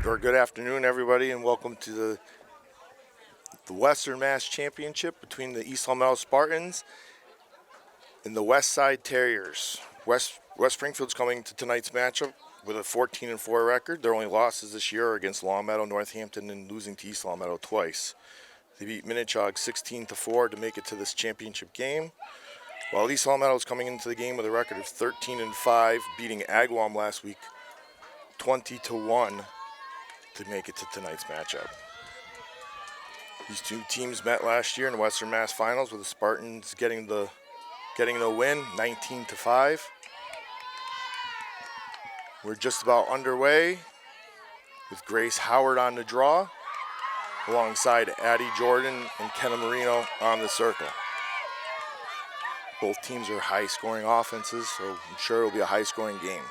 morning or good afternoon, everybody, and welcome to the Western Mass Championship between the East Long Spartans and the West Side Terriers. West Springfield's coming to tonight's matchup with a 14-4 record. Their only losses this year are against Longmeadow, Northampton, and losing to East Longmeadow twice. They beat Minnechaug 16-4 to make it to this championship game. While East Longmeadow is coming into the game with a record of 13-5, beating Agawam last week 20-1 to make it to tonight's matchup. These two teams met last year in the Western Mass Finals with the Spartans getting the win 19-5. We're just about underway with Grace Howard on the draw alongside Addie Jordan and Kenna Marino on the circle. Both teams are high-scoring offenses, so I'm sure it'll be a high-scoring game.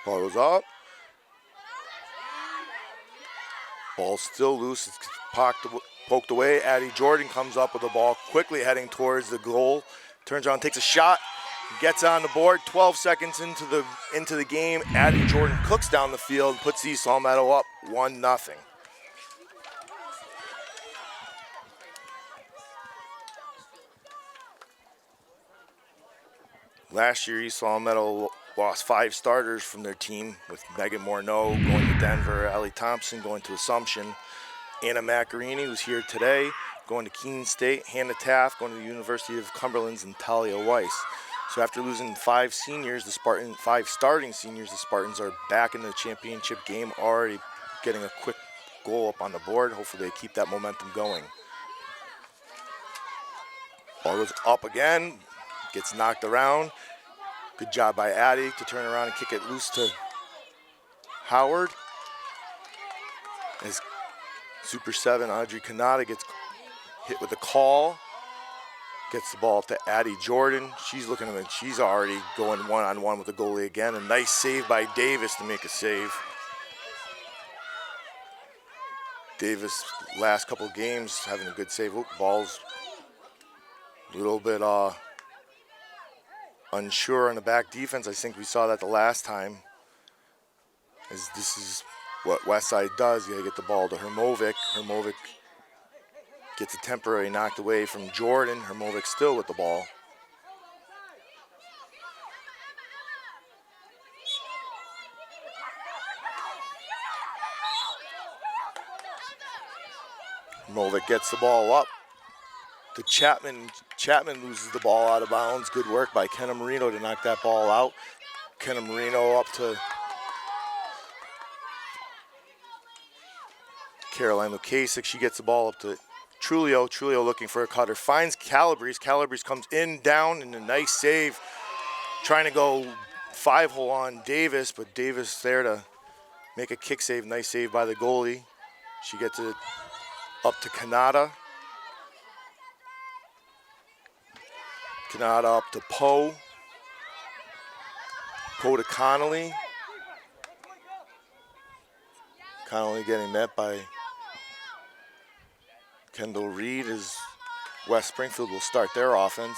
Ball goes up. Ball's still loose. It's poked away. Addie Jordan comes up with the ball, quickly heading towards the goal. Turns around, takes a shot, gets on the board. 12 seconds into the game, Addie Jordan cooks down the field, puts East Longmeadow up 1-0. Last year, East Longmeadow lost 5 starters from their team, with Megan Morneau going to Denver, Allie Thompson going to Assumption, Anna Macarini, who's here today, going to Keene State, Hannah Taft going to the University of Cumberland's, and Talia Weiss. So after losing 5 starting seniors, the Spartans are back in the championship game, already getting a quick goal up on the board. Hopefully they keep that momentum going. Ball goes up again, gets knocked around. Good job by Addie to turn around and kick it loose to Howard. As Super 7 Audrey Kanata gets hit with a call, gets the ball to Addie Jordan. She's looking at it. She's already going one-on-one with the goalie again. A nice save by Davis to make a save. Davis, last couple of games, having a good save. Ball's a little bit unsure on the back defense. I think we saw that the last time. As this is what Westside does. You gotta get the ball to Hermovic. Hermovic gets a temporary knocked away from Jordan. Hermovic still with the ball. Hermovic gets the ball up to Chapman. Chapman loses the ball out of bounds. Good work by Kenna Marino to knock that ball out. Kenna Marino up to Caroline Lukasik. She gets the ball up to Trulio. Trulio looking for a cutter. Finds Calabrese. Calabrese comes down, and a nice save. Trying to go 5-hole on Davis, but Davis there to make a kick save. Nice save by the goalie. She gets it up to Kanata. Kanata up to Poe. Poe to Connolly. Connolly getting met by Kendall Reed as West Springfield will start their offense.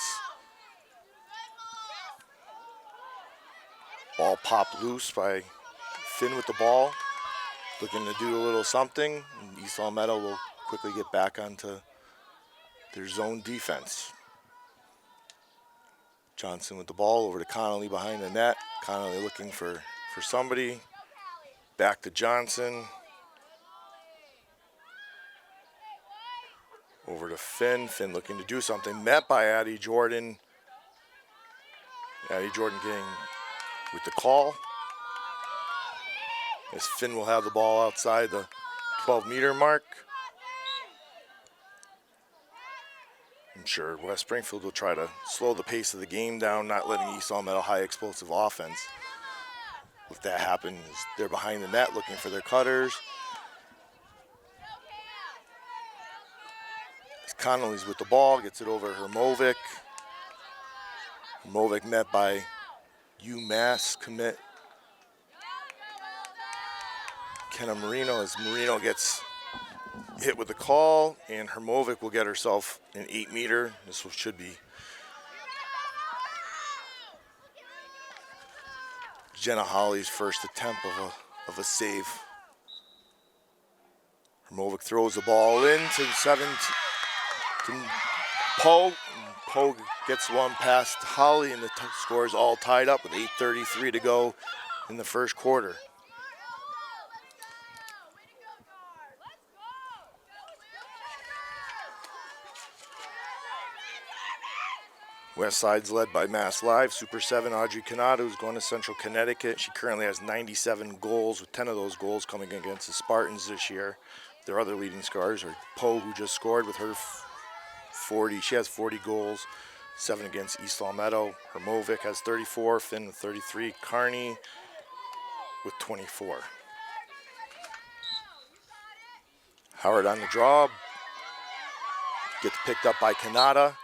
Ball popped loose by Finn with the ball. Looking to do a little something. And East Longmeadow will quickly get back onto their zone defense. Johnson with the ball over to Connolly behind the net. Connolly looking for somebody. Back to Johnson. Over to Finn. Finn looking to do something. Met by Addie Jordan. Addie Jordan getting with the call. As Finn will have the ball outside the 12-meter mark. I'm sure West Springfield will try to slow the pace of the game down, not letting East Longmeadow high explosive offense. If that happens, they're behind the net looking for their cutters. As Connolly's with the ball, gets it over Hermovic. Hermovic met by UMass commit Kenna Marino, as Marino gets hit with the call, and Hermovic will get herself an 8-meter. This should be Jenna Holly's first attempt of a save. Hermovic throws the ball in to Poe. Poe gets one past Holly, and the score is all tied up with 8:33 to go in the first quarter. West Side's led by Mass Live. Super 7 Audrey Canada, who's going to Central Connecticut. She currently has 97 goals, with 10 of those goals coming against the Spartans this year. Their other leading scorers are Poe, who just scored with her 40. She has 40 goals, 7 against East Long Meadow. Hermovic has 34, Finn with 33, Kearney with 24. Howard on the draw. Gets picked up by Canada.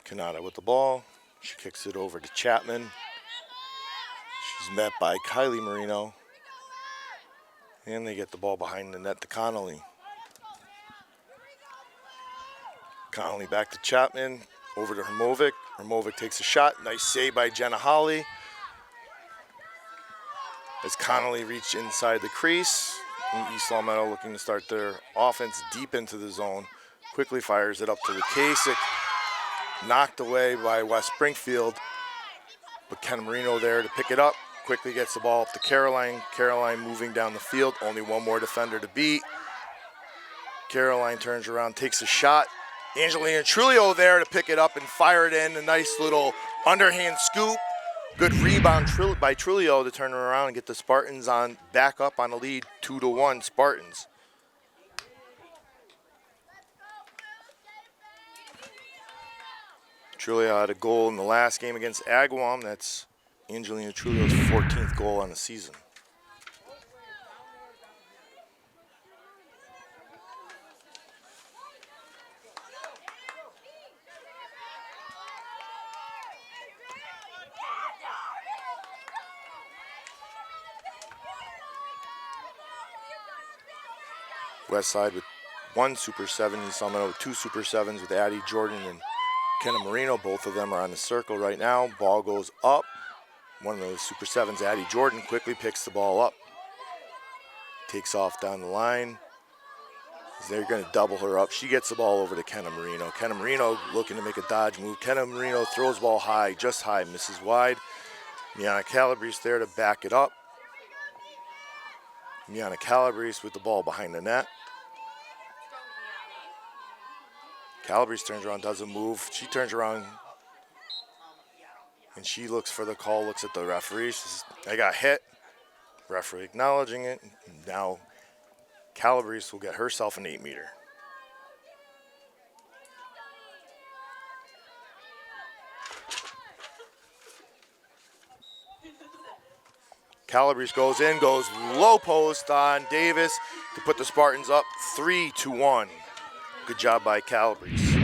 Canada with the ball. She kicks it over to Chapman. She's met by Kylie Marino. And they get the ball behind the net to Connolly. Connolly back to Chapman. Over to Hermovic. Hermovic takes a shot. Nice save by Jenna Holly. As Connolly reached inside the crease. And East Long Meadow looking to start their offense deep into the zone. Quickly fires it up to Lacasic. Knocked away by West Springfield, but Ken Marino there to pick it up. Quickly gets the ball up to Caroline. Caroline moving down the field. Only one more defender to beat. Caroline turns around, takes a shot. Angelina Trulio there to pick it up and fire it in. A nice little underhand scoop. Good rebound by Trulio to turn her around and get the Spartans on back up on the lead, 2-1 Spartans. Trulio had a goal in the last game against Agawam. That's Angelina Trulio's 14th goal on the season. West Side with 1 Super 7. East Long Meadow with 2 Super 7s with Addie Jordan and Kenna Marino. Both of them are on the circle right now. Ball goes up. One of those Super 7s, Addie Jordan, quickly picks the ball up. Takes off down the line. They're going to double her up. She gets the ball over to Kenna Marino. Kenna Marino looking to make a dodge move. Kenna Marino throws ball high, just high, misses wide. Miana Calabrese there to back it up. Miana Calabrese with the ball behind the net. Calabrese turns around, doesn't move. She turns around and she looks for the call, looks at the referee. She says, I got hit. Referee acknowledging it. Now Calabrese will get herself an 8-meter. Calabrese goes in, goes low post on Davis to put the Spartans up 3-1. Good job by Calabrese.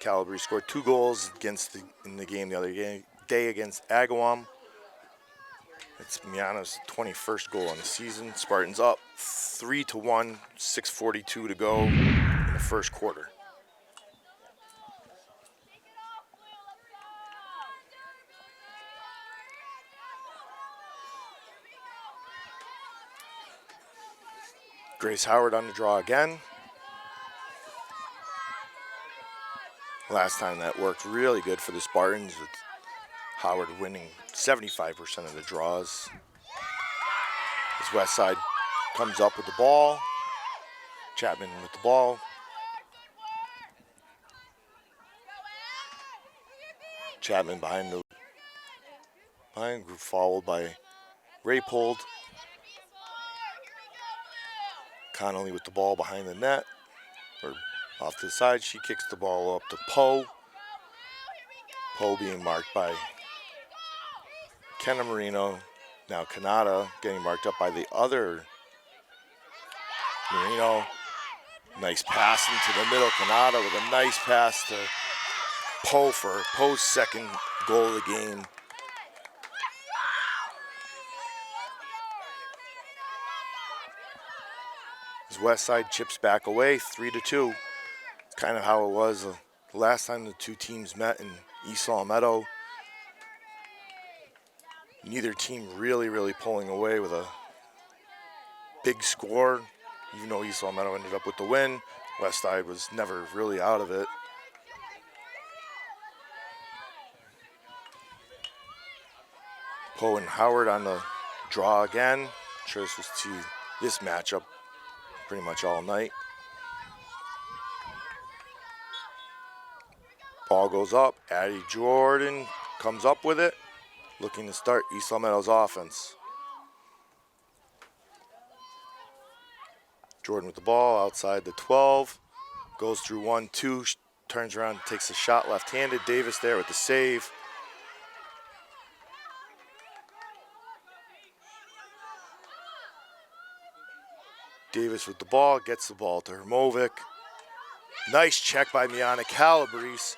Calabrese scored 2 goals in the game the other day against Agawam. It's Miana's 21st goal on the season. Spartans up 3-1, 6:42 to go in the first quarter. Grace Howard on the draw again. Last time that worked really good for the Spartans, with Howard winning 75% of the draws. As West Side comes up with the ball. Chapman with the ball. Chapman behind group, followed by Raypold. Connolly with the ball behind the net, or off to the side. She kicks the ball up to Poe. Poe being marked by Kenna Marino. Now Canada getting marked up by the other Marino. Nice pass into the middle. Canada with a nice pass to Poe for Poe's second goal of the game. As Westside chips back away, 3-2. It's kind of how it was the last time the two teams met in East Long Meadow. Neither team really pulling away with a big score. Even though East Long Meadow ended up with the win, Westside was never really out of it. Poe and Howard on the draw again. Sure, this was to this matchup pretty much all night. Ball goes up. Addie Jordan comes up with it, looking to start East Long Meadow's offense. Jordan with the ball outside the 12. Goes through 1-2, turns around, takes a shot left-handed. Davis there with the save. Davis with the ball, gets the ball to Hermovic. Nice check by Miana Calabrese.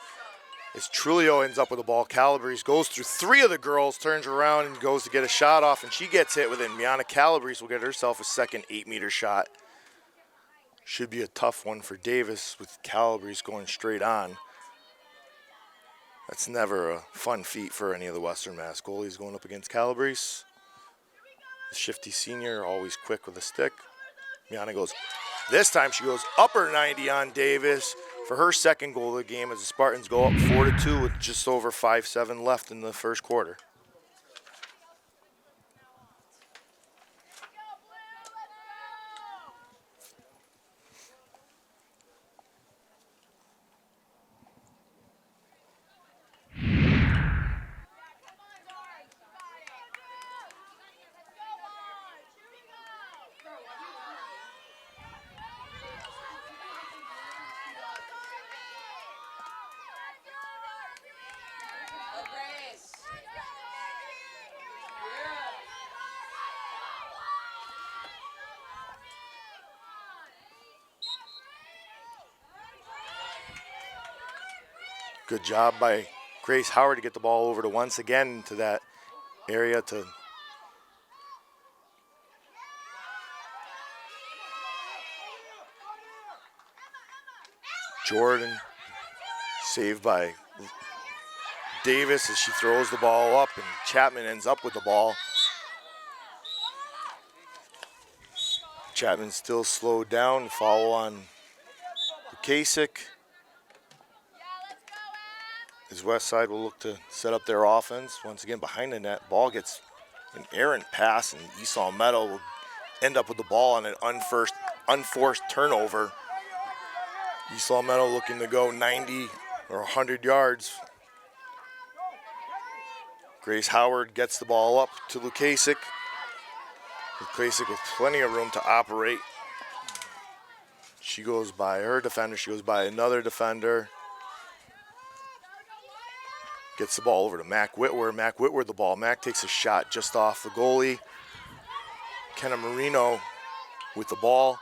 As Trulio ends up with the ball, Calabrese goes through three of the girls, turns around and goes to get a shot off, and she gets hit with it. Miana Calabrese will get herself a second 8-meter shot. Should be a tough one for Davis with Calabrese going straight on. That's never a fun feat for any of the Western Mass goalies going up against Calabrese. The shifty senior, always quick with a stick. Miana goes, this time she goes upper 90 on Davis for her second goal of the game as the Spartans go up 4-2 with just over 5-7 left in the first quarter. Good job by Grace Howard to get the ball over to once again to that area to Jordan. Saved by Davis as she throws the ball up, and Chapman ends up with the ball. Chapman still slowed down, foul on Kasich. As Westside will look to set up their offense. Once again, behind the net, ball gets an errant pass, and East Long Meadow will end up with the ball on an unforced turnover. East Long Meadow looking to go 90 or 100 yards. Grace Howard gets the ball up to Lukasik. Lukasik with plenty of room to operate. She goes by her defender, she goes by another defender. Gets the ball over to Mac Whitwer. Mac Whitwer the ball. Mac takes a shot just off the goalie. Kenna Marino with the ball.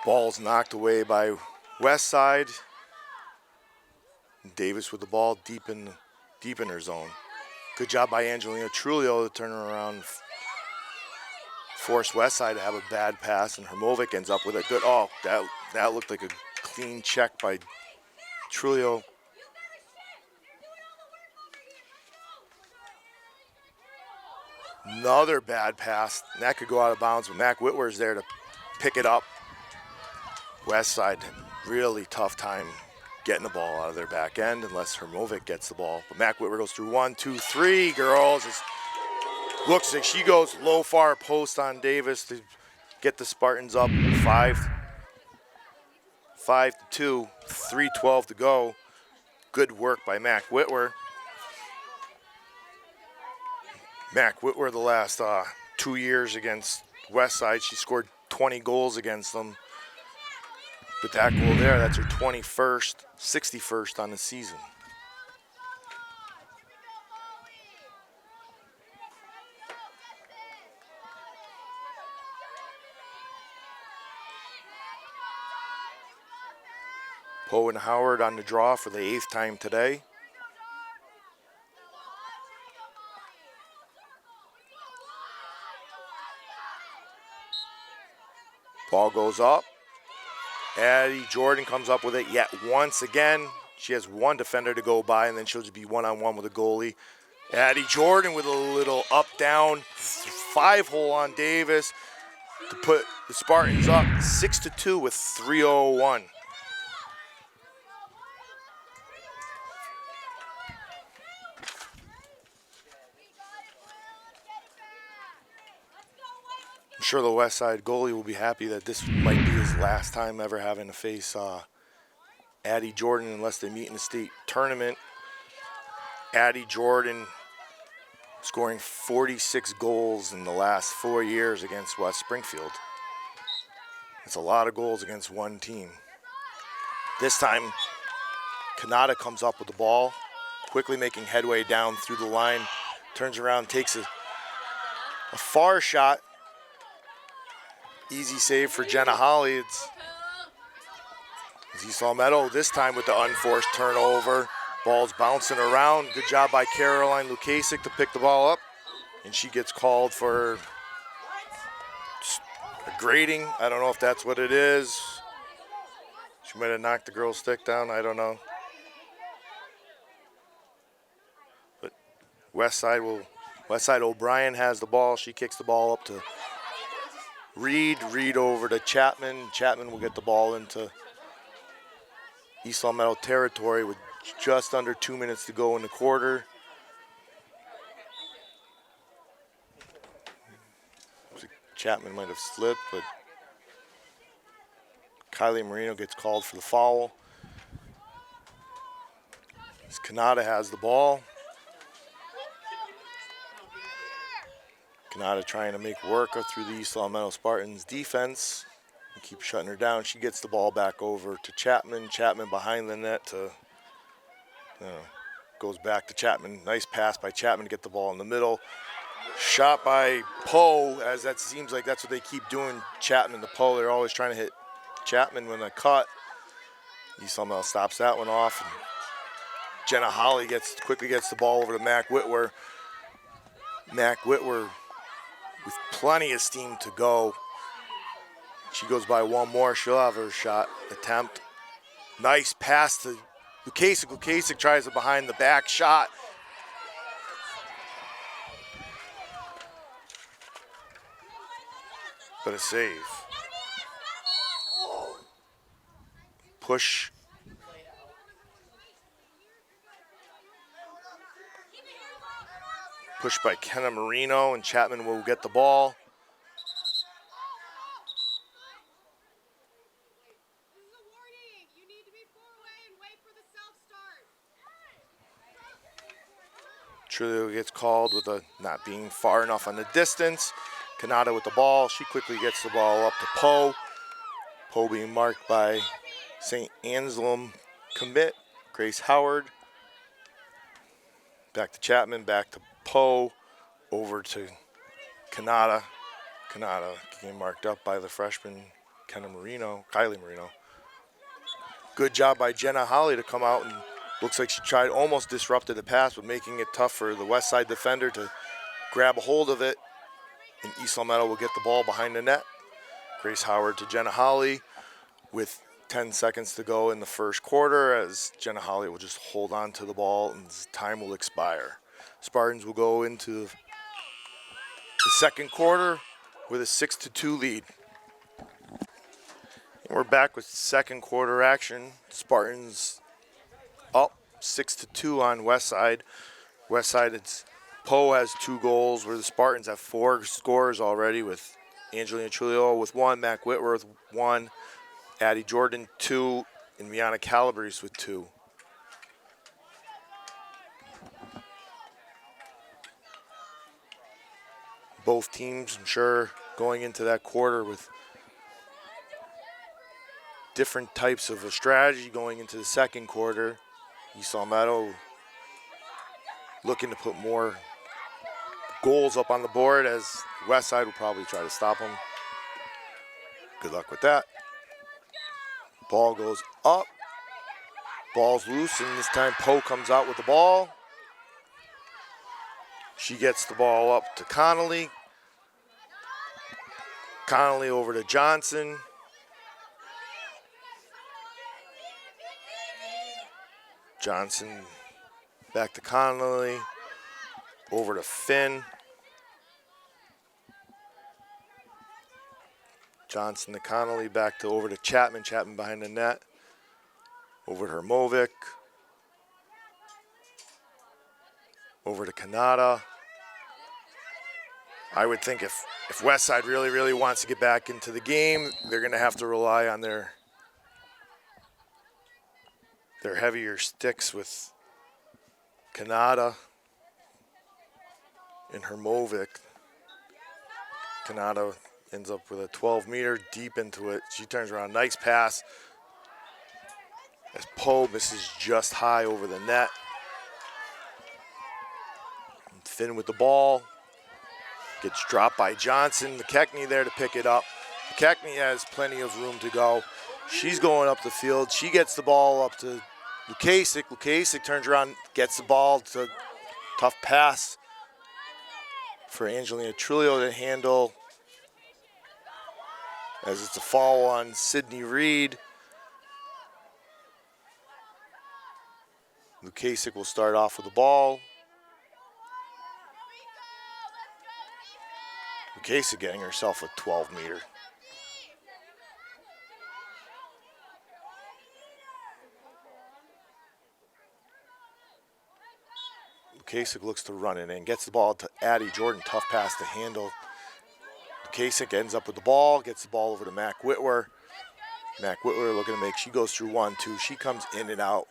Ball's knocked away by Westside. Davis with the ball deep in her zone. Good job by Angelina Trulio to turn her around. Force Westside to have a bad pass, and Hermovic ends up with a good, that looked like a clean check by Trulio. Another bad pass. And that could go out of bounds, but Mac Whitwer's there to pick it up. Westside, really tough time getting the ball out of their back end unless Hermovic gets the ball. But Mac Whitwer goes through 1, 2, 3 girls. Looks like she goes low far post on Davis to get the Spartans up 5-2, 3:12 to go. Good work by Mac Whitwer. Mac Whitwer the last 2 years against Westside, she scored 20 goals against them. With that goal there, that's her 21st, 61st on the season. Poe and Howard on the draw for the 8th time today. Ball goes up. Addie Jordan comes up with it yet once again. She has one defender to go by, and then she'll just be one-on-one with a goalie. Addie Jordan with a little up-down 5-hole on Davis to put the Spartans up 6-2 with 3:01. I'm sure the West Side goalie will be happy that this might be his last time ever having to face Addie Jordan unless they meet in the state tournament. Addie Jordan scoring 46 goals in the last 4 years against West Springfield. It's a lot of goals against one team. This time, Kanata comes up with the ball, quickly making headway down through the line, turns around, takes a far shot. Easy save for Jenna Holly. It's East Meadow this time with the unforced turnover. Ball's bouncing around. Good job by Caroline Lukasik to pick the ball up. And she gets called for a grading. I don't know if that's what it is. She might have knocked the girl's stick down. I don't know. But Westside O'Brien has the ball. She kicks the ball up to Reed over to Chapman. Chapman will get the ball into East Long Meadow territory with just under 2 minutes to go in the quarter. Chapman might have slipped, but Kylie Marino gets called for the foul. As Kanata has the ball. Kanata trying to make work through the East Long Meadow Spartans defense. And keep shutting her down. She gets the ball back over to Chapman. Chapman behind the net to goes back to Chapman. Nice pass by Chapman to get the ball in the middle. Shot by Poe, as that seems like that's what they keep doing, Chapman to Poe. They're always trying to hit Chapman when they cut. East Long Meadow stops that one off. And Jenna Holly quickly gets the ball over to Mac Whitwer. Mac Whitwer with plenty of steam to go. She goes by one more. She'll have her shot attempt. Nice pass to Lukasik. Lukasik tries a behind the back shot. But a save. Push. Push by Kenna Marino, and Chapman will get the ball. Trulio gets called with a not being far enough on the distance. Kanata with the ball. She quickly gets the ball up to Poe. Poe being marked by St. Anselm commit, Grace Howard. Back to Chapman, back to Poe, over to Kanata. Kanata getting marked up by the freshman Kylie Marino. Good job by Jenna Holly to come out, and looks like she almost disrupted the pass, but making it tough for the West Side defender to grab a hold of it. And East Long Meadow will get the ball behind the net. Grace Howard to Jenna Holly with 10 seconds to go in the first quarter, as Jenna Holly will just hold on to the ball and time will expire. Spartans will go into the second quarter with a 6-2 lead. And we're back with second quarter action. Spartans up 6-2 on Westside. Westside, Poe has 2 goals, where the Spartans have 4 scores already, with Angelina Trulio with 1, Mac Whitworth 1, Addie Jordan 2, and Miana Calabrese with 2. Both teams, I'm sure, going into that quarter with different types of a strategy going into the second quarter. East Long Meadow looking to put more goals up on the board, as Westside will probably try to stop them. Good luck with that. Ball goes up. Ball's loose, and this time Poe comes out with the ball. She gets the ball up to Connolly. Connolly over to Johnson. Johnson back to Connolly. Over to Finn. Johnson to Connolly, back to over to Chapman. Chapman behind the net. Over to Hermovic. Over to Kanata. I would think if Westside really wants to get back into the game, they're going to have to rely on their heavier sticks with Kanata and Hermovic. Kanata ends up with a 12-meter deep into it. She turns around, nice pass. As Poe misses just high over the net. And Finn with the ball. Gets dropped by Johnson. McKechnie there to pick it up. McKechnie has plenty of room to go. She's going up the field. She gets the ball up to Lukasic. Lukasic turns around, gets the ball. To tough pass for Angelina Trulio to handle, as it's a foul on Sydney Reed. Lukasic will start off with the ball. Lukasic getting herself a 12-meter. Lukasic looks to run it in, gets the ball to Addie Jordan, tough pass to handle. Lukasic ends up with the ball, gets the ball over to Mac Whitwer. Mac Whitwer looking to make, she goes through 1-2, she comes in and out.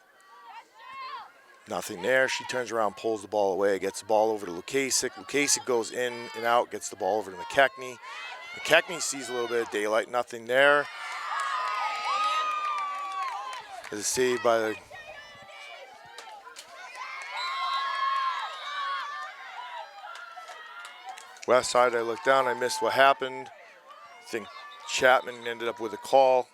Nothing there, she turns around, pulls the ball away, gets the ball over to Lukasic. Lukasic goes in and out, gets the ball over to McKechnie. McKechnie sees a little bit of daylight, nothing there. As it's saved by the West Side. I looked down, I missed what happened. I think Chapman ended up with a call.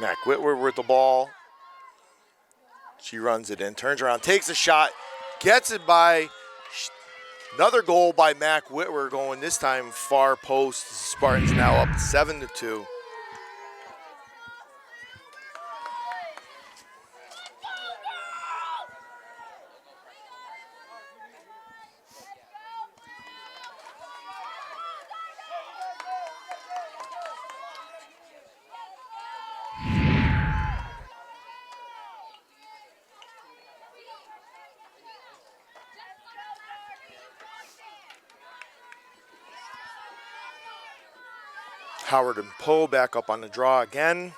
Mac Whitwer with the ball. She runs it in, turns around, takes a shot, gets it by. Another goal by Mac Whitwer going this time far post. The Spartans now up 7-2. Howard and Poe back up on the draw again.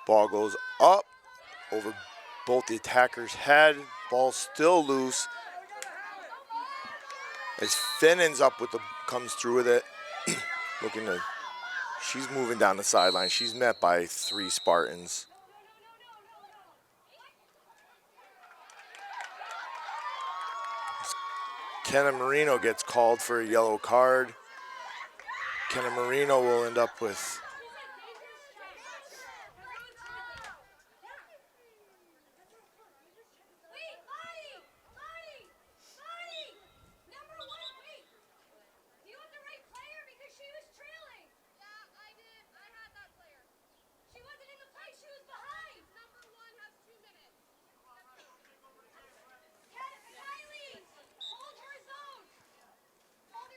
Ball goes up over both the attackers' head. Ball still loose. As Finn ends up with comes through with it. Looking to, she's moving down the sideline. She's met by 3 Spartans. Kenna Marino gets called for a yellow card. Kenna Marino will end up with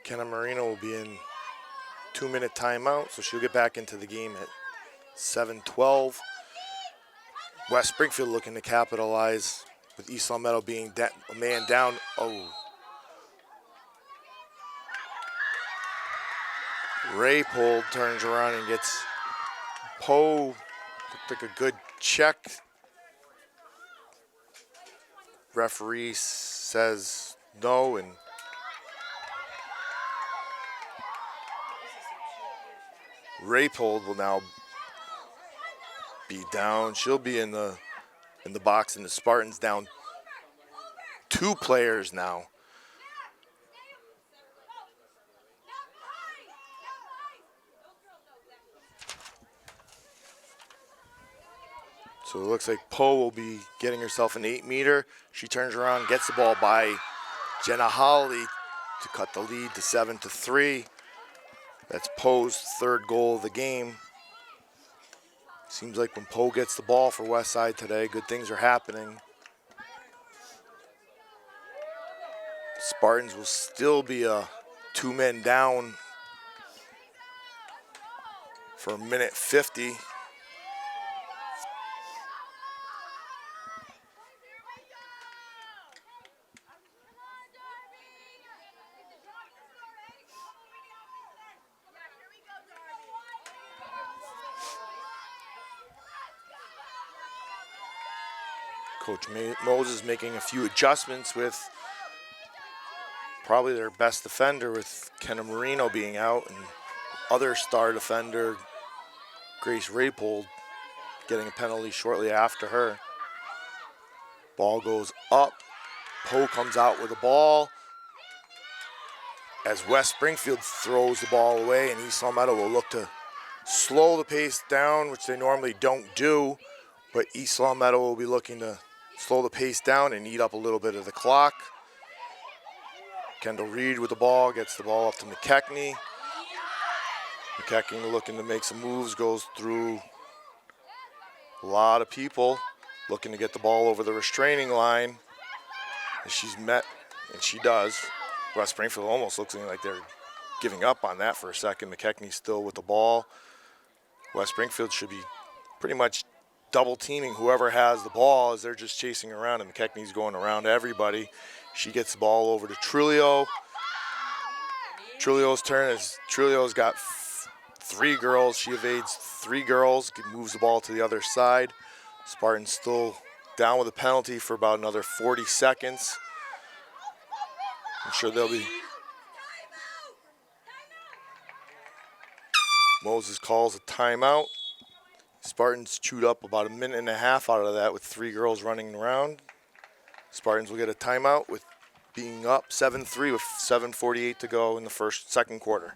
Kenna Marino will be in 2-minute timeout, so she'll get back into the game at 7:12. West Springfield looking to capitalize with East Long Meadow being a man down. Oh. Raypold turns around and gets Poe. Looked like a good check. Referee says no, and Raypold will now be down. She'll be in the box, and the Spartans down 2 players now. So it looks like Poe will be getting herself an 8-meter. She turns around, gets the ball by Jenna Holly to cut the lead to 7-3. That's Poe's 3rd goal of the game. Seems like when Poe gets the ball for Westside today, good things are happening. Spartans will still be 2 men down for 1:50. Coach Moses making a few adjustments with probably their best defender, with Kenna Marino being out, and other star defender Grace Rapold getting a penalty shortly after her. Ball goes up. Poe comes out with the ball as West Springfield throws the ball away, and East Long Meadow will look to slow the pace down, which they normally don't do, but East Long Meadow will be looking to slow the pace down and eat up a little bit of the clock. Kendall Reed with the ball, gets the ball up to McKechnie. McKechnie looking to make some moves, goes through a lot of people, looking to get the ball over the restraining line. And she's met, and she does. West Springfield almost looks like they're giving up on that for a second. McKechnie's still with the ball. West Springfield should be pretty much double teaming whoever has the ball as they're just chasing around, and McKechnie's going around everybody. She gets the ball over to Trulio. Trulio's turn is Trulio's got 3 girls. She evades 3 girls, moves the ball to the other side. Spartans still down with a penalty for about another 40 seconds. I'm sure they'll be. Moses calls a timeout. Spartans chewed up about 1.5 minutes out of that with 3 girls running around. Spartans will get a timeout with being up 7-3 with 7:48 to go in the second quarter.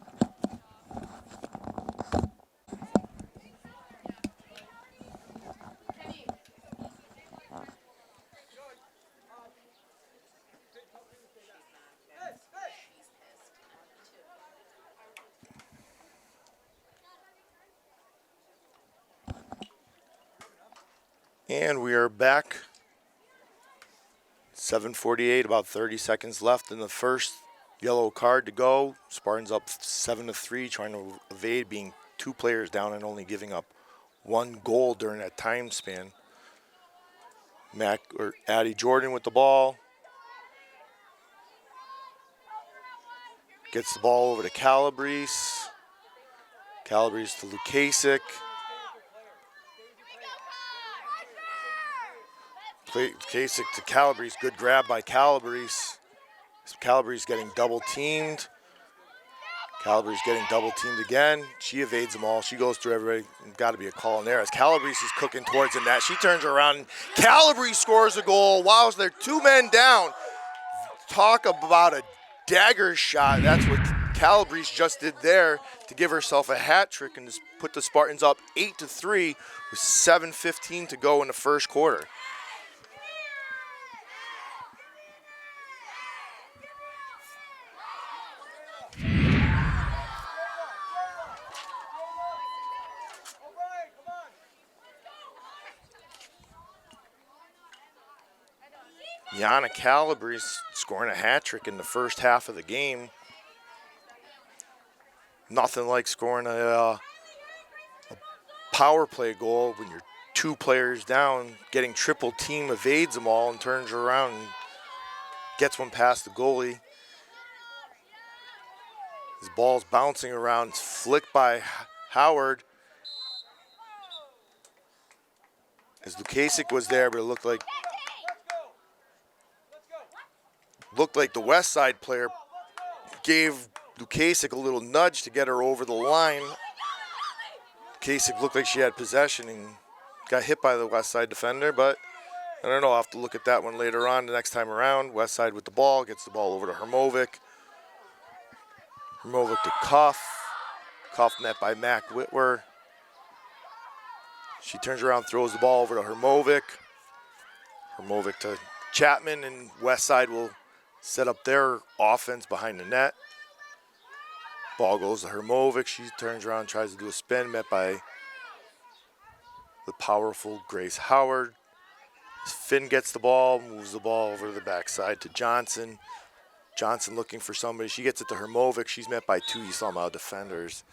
And we are back. 7:48, about 30 seconds left in the first. Yellow card to go. Spartans up 7-3, trying to evade being 2 players down and only giving up 1 goal during that time span. Addie Jordan with the ball. Gets the ball over to Calabrese. Calabrese to Lukasik. Kasich to Calabrese, good grab by Calabrese. Calabrese getting double teamed. Calabrese getting double teamed again. She evades them all. She goes through everybody. Got to be a call in there as Calabrese is cooking towards the net. She turns around and Calabrese scores a goal. Wow, they're 2 men down. Talk about a dagger shot. That's what Calabrese just did there to give herself a hat trick and just put the Spartans up 8-3 with 7:15 to go in the first quarter. Yana Calabrese scoring a hat trick in the first half of the game. Nothing like scoring a power play goal when you're 2 players down, getting triple team, evades them all, and turns around and gets one past the goalie. His ball's bouncing around, it's flicked by Howard. As Lukasik was there, but it looked like the West Side player gave Lukasik a little nudge to get her over the line. Lukasik looked like she had possession and got hit by the West Side defender, but I don't know, I'll have to look at that one later on the next time around. West Side with the ball, gets the ball over to Hermovic. Hermovic to Cuff. Cuff met by Mac Whitwer. She turns around, throws the ball over to Hermovic. Hermovic to Chapman, and West Side will set up their offense behind the net. Ball goes to Hermovic. She turns around, tries to do a spin, met by the powerful Grace Howard. Finn gets the ball, moves the ball over to the backside to Johnson. Johnson looking for somebody. She gets it to Hermovic. She's met by two East Long Meadow defenders.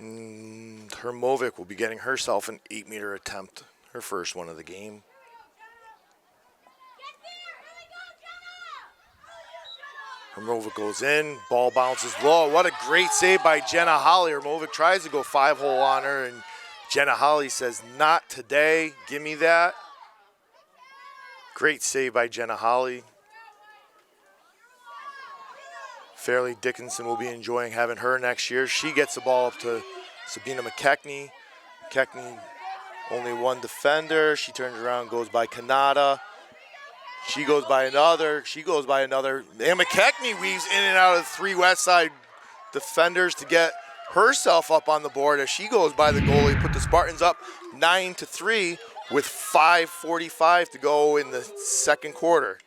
Hermovic will be getting herself an 8-meter attempt, her first one of the game. Hermovic goes in, ball bounces low. What a great save by Jenna Holly. Hermovic tries to go 5-hole on her, and Jenna Holly says, not today, give me that. Great save by Jenna Holly. Fairleigh Dickinson will be enjoying having her next year. She gets the ball up to Sabina McKechnie. McKechnie, only one defender. She turns around, goes by Kanata. She goes by another. She goes by another. And McKechnie weaves in and out of three West Side defenders to get herself up on the board as she goes by the goalie. Put the Spartans up 9-3 with 5:45 to go in the second quarter.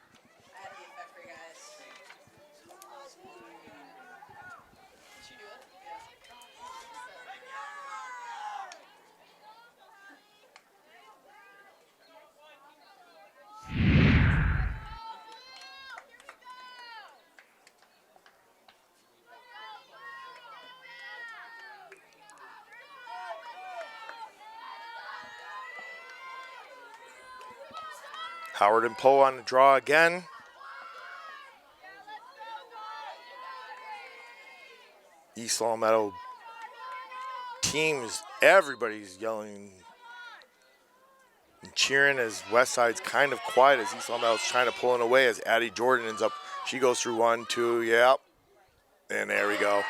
Howard and Poe on the draw again. East Long Meadow teams, everybody's yelling and cheering as West Side's kind of quiet as East Long Meadow's trying to pull it away as Addie Jordan ends up. She goes through 1, 2, yep. And there we go.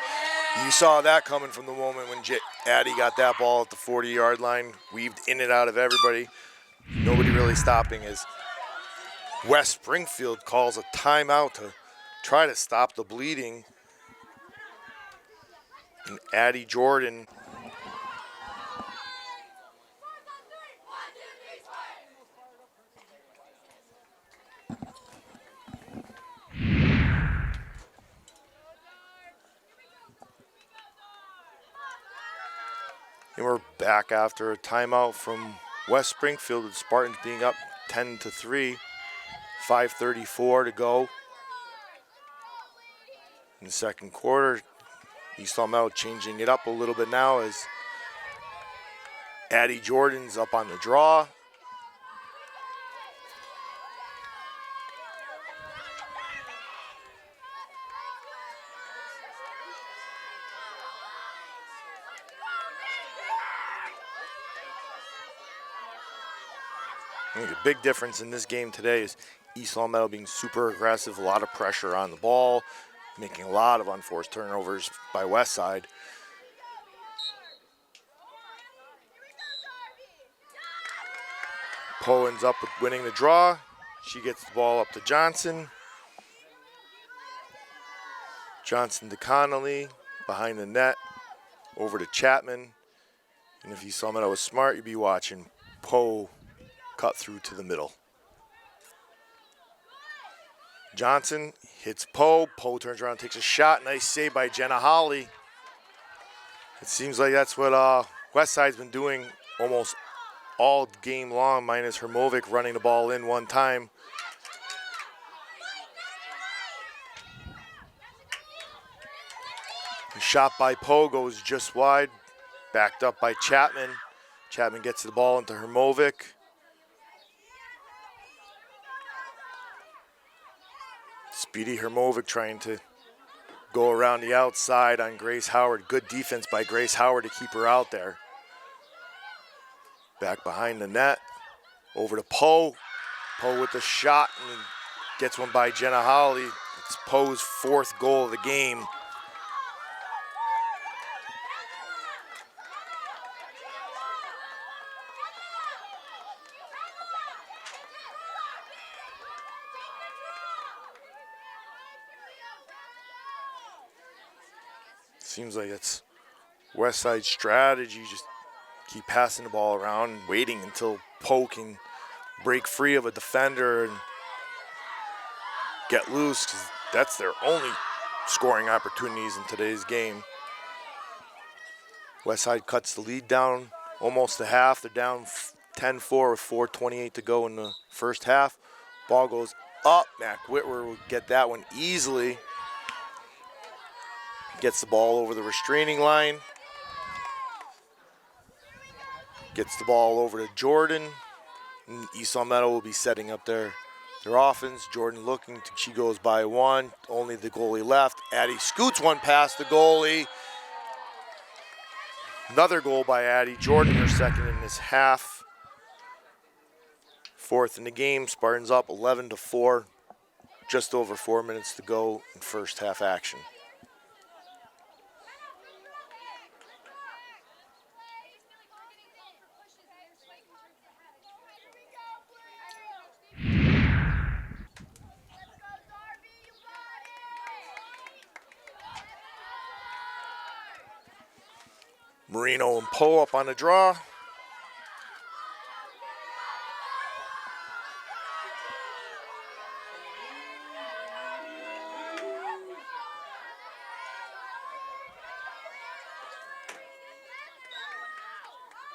You saw that coming from the moment when Addie got that ball at the 40-yard line, weaved in and out of everybody. Nobody really stopping as West Springfield calls a timeout to try to stop the bleeding. And Addie Jordan and we're back after a timeout from West Springfield with Spartans being up 10-3. 5:34 to go in the second quarter. East Long Meadow changing it up a little bit now as Addie Jordan's up on the draw. I think the big difference in this game today is East Long Meadow being super aggressive, a lot of pressure on the ball, making a lot of unforced turnovers by West Side. Poe ends up with winning the draw. She gets the ball up to Johnson. Johnson to Connolly, behind the net, over to Chapman. And if East Long Meadow was smart, you'd be watching Poe cut through to the middle. Johnson hits Poe. Poe turns around, takes a shot. Nice save by Jenna Holly. It seems like that's what West Side's been doing almost all game long, minus Hermovic running the ball in one time. The shot by Poe goes just wide, backed up by Chapman. Chapman gets the ball into Hermovic. Speedy Hermovic trying to go around the outside on Grace Howard. Good defense by Grace Howard to keep her out there. Back behind the net. Over to Poe. Poe with the shot and gets one by Jenna Holly. It's Poe's fourth goal of the game. Seems like it's West Side strategy, just keep passing the ball around and waiting until Poe can break free of a defender and get loose, because that's their only scoring opportunities in today's game. Westside cuts the lead down almost to half. They're down 10-4 with 4:28 to go in the first half. Ball goes up. Mac Whitwer will get that one easily. Gets the ball over the restraining line. Gets the ball over to Jordan. And East Long Meadow will be setting up their offense. Jordan looking, she goes by one. Only the goalie left. Addie scoots one past the goalie. Another goal by Addie. Jordan, her second in this half. Fourth in the game. Spartans up 11-4. Just over 4 minutes to go in first half action. Marino and Poe up on the draw.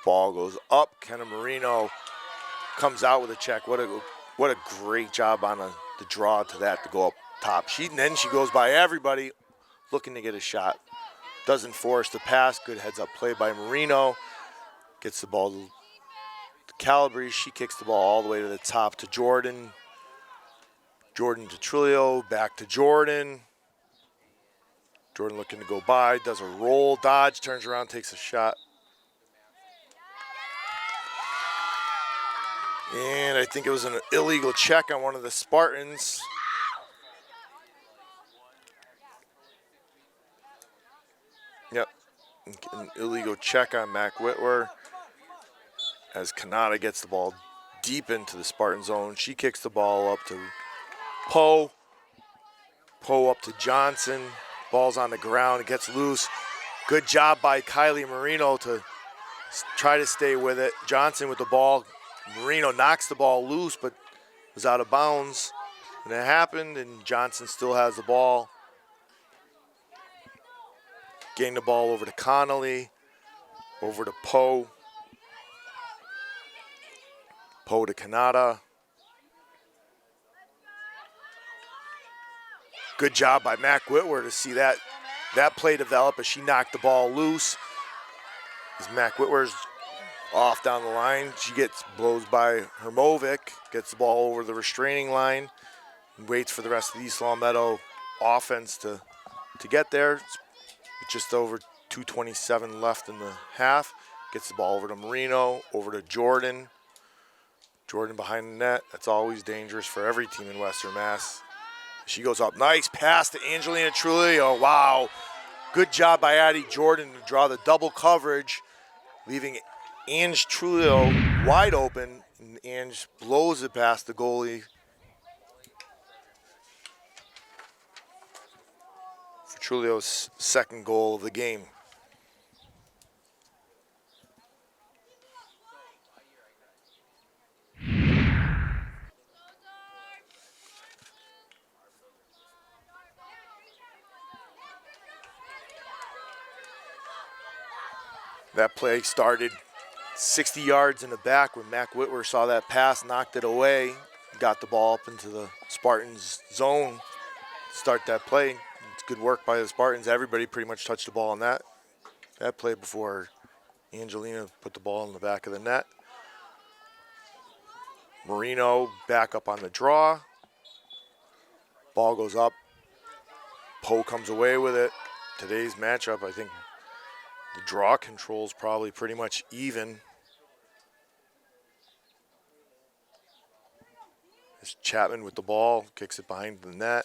Ball goes up. Kenna Marino comes out with a check. What a great job on the draw to that to go up top. Then she goes by everybody looking to get a shot. Doesn't force the pass. Good heads-up play by Marino. Gets the ball to Calabrese. She kicks the ball all the way to the top to Jordan. Jordan to Trulio. Back to Jordan. Jordan looking to go by. Does a roll, dodge, turns around, takes a shot. And I think it was an illegal check on one of the Spartans. Yep, an illegal check on Mac Whitwer as Kanata gets the ball deep into the Spartan zone. She kicks the ball up to Poe. Poe up to Johnson. Ball's on the ground. It gets loose. Good job by Kylie Marino to try to stay with it. Johnson with the ball. Marino knocks the ball loose, but was out of bounds when it happened, and Johnson still has the ball. Getting the ball over to Connolly, over to Poe. Poe to Kanata. Good job by Mac Whitwer to see that play develop as she knocked the ball loose. As Mac Whitwer's off down the line, she blows by Hermovic, gets the ball over the restraining line, and waits for the rest of the East Long Meadow offense to get there. With just over 2:27 left in the half, gets the ball over to Marino, over to Jordan. Jordan behind the net. That's always dangerous for every team in Western Mass. She goes up. Nice pass to Angelina Trulio. Wow. Good job by Addie Jordan to draw the double coverage, leaving Ange Trulio wide open. And Ange blows it past the goalie. For Trulio's second goal of the game. That play started 60 yards in the back when Mac Whitwer saw that pass, knocked it away, got the ball up into the Spartans' zone. Start that play. It's good work by the Spartans. Everybody pretty much touched the ball on that play before Angelina put the ball in the back of the net. Marino back up on the draw. Ball goes up. Poe comes away with it. Today's matchup, I think the draw control's probably pretty much even. As Chapman with the ball, kicks it behind the net.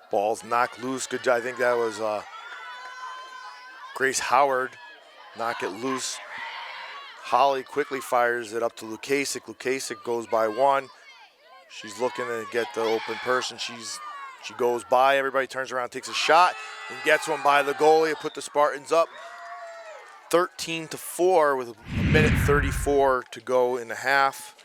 Ball's knocked loose. Good job. I think that was Grace Howard. Knock it loose. Holly quickly fires it up to Lukasic. Lukasic goes by one. She's looking to get the open person. She goes by, everybody turns around, takes a shot, and gets one by the goalie to put the Spartans up 13-4 with a minute 34 to go in the half.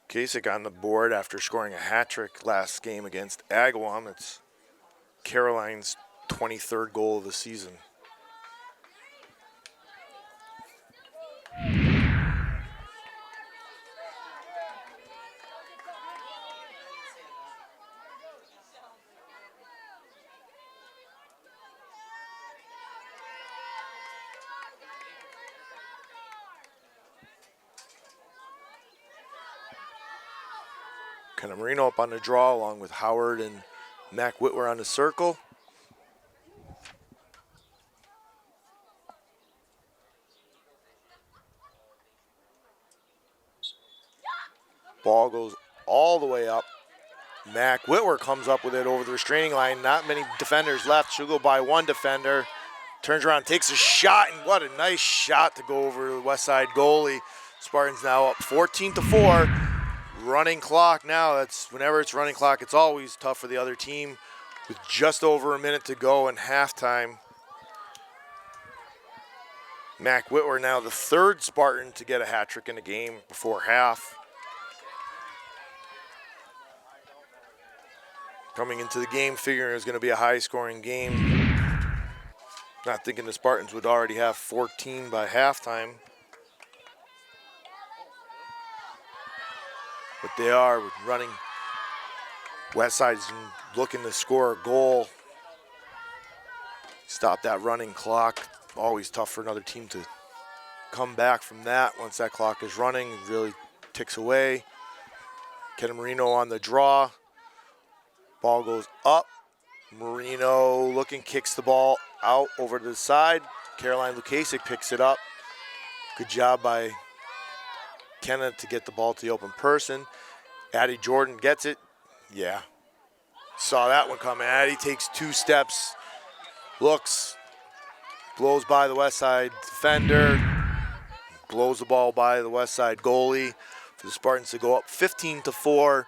Kasich on the board after scoring a hat trick last game against Agawam. It's Caroline's 23rd goal of the season. Kenna Marino up on the draw along with Howard and Mac Whitwer on the circle. Ball goes all the way up. Mac Whitwer comes up with it over the restraining line. Not many defenders left. She'll go by one defender. Turns around, takes a shot, and what a nice shot to go over the West Side goalie. Spartans now up 14-4. Running clock now. That's whenever it's running clock, it's always tough for the other team with just over a minute to go in halftime. Mac Whitwer now the third Spartan to get a hat trick in the game before half. Coming into the game figuring it was going to be a high-scoring game. Not thinking the Spartans would already have 14 by halftime. But they are running. Westside's looking to score a goal. Stop that running clock. Always tough for another team to come back from that. Once that clock is running, it really ticks away. Kenna Marino on the draw. Ball goes up. Marino looking, kicks the ball out over to the side. Caroline Lukasic picks it up. Good job by Kenna to get the ball to the open person. Addie Jordan gets it. Yeah. Saw that one coming. Addie takes 2 steps. Looks. Blows by the West Side defender. Blows the ball by the West Side goalie. For the Spartans to go up 15-4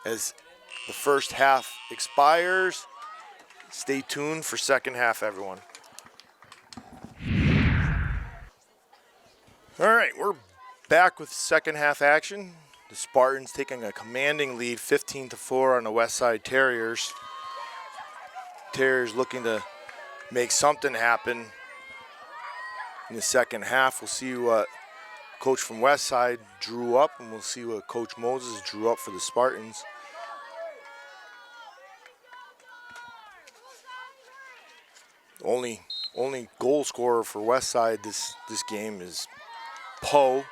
as the first half expires. Stay tuned for second half, everyone. All right, we're back with second half action. The Spartans taking a commanding lead, 15-4 on the West Side Terriers. Terriers looking to make something happen in the second half. We'll see what coach from West Side drew up, and we'll see what Coach Moses drew up for the Spartans. Only goal scorer for West Side this game is Poe.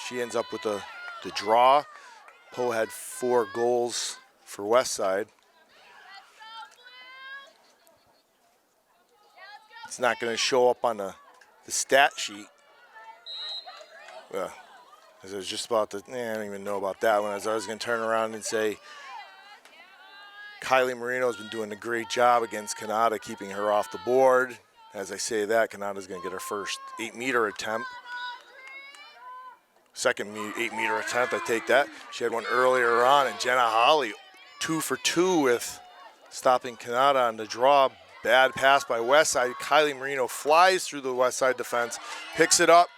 She ends up with the draw. Poe had 4 goals for West Side. It's not going to show up on the stat sheet. As I was just about to, I don't even know about that one. As I was going to turn around and say, Kylie Marino's been doing a great job against Kanata, keeping her off the board. As I say that, Kanata's going to get her first 8-meter attempt. Second 8-meter attempt, I take that. She had one earlier on, and Jenna Holly 2 for 2 with stopping Kanata on the draw. Bad pass by West Side. Kylie Marino flies through the West Side defense, picks it up.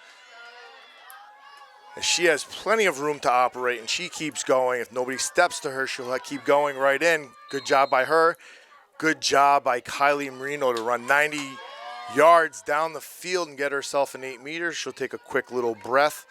And she has plenty of room to operate, and she keeps going. If nobody steps to her, she'll keep going right in. Good job by her. Good job by Kylie Marino to run 90 yards down the field and get herself an 8-meter. She'll take a quick little breath.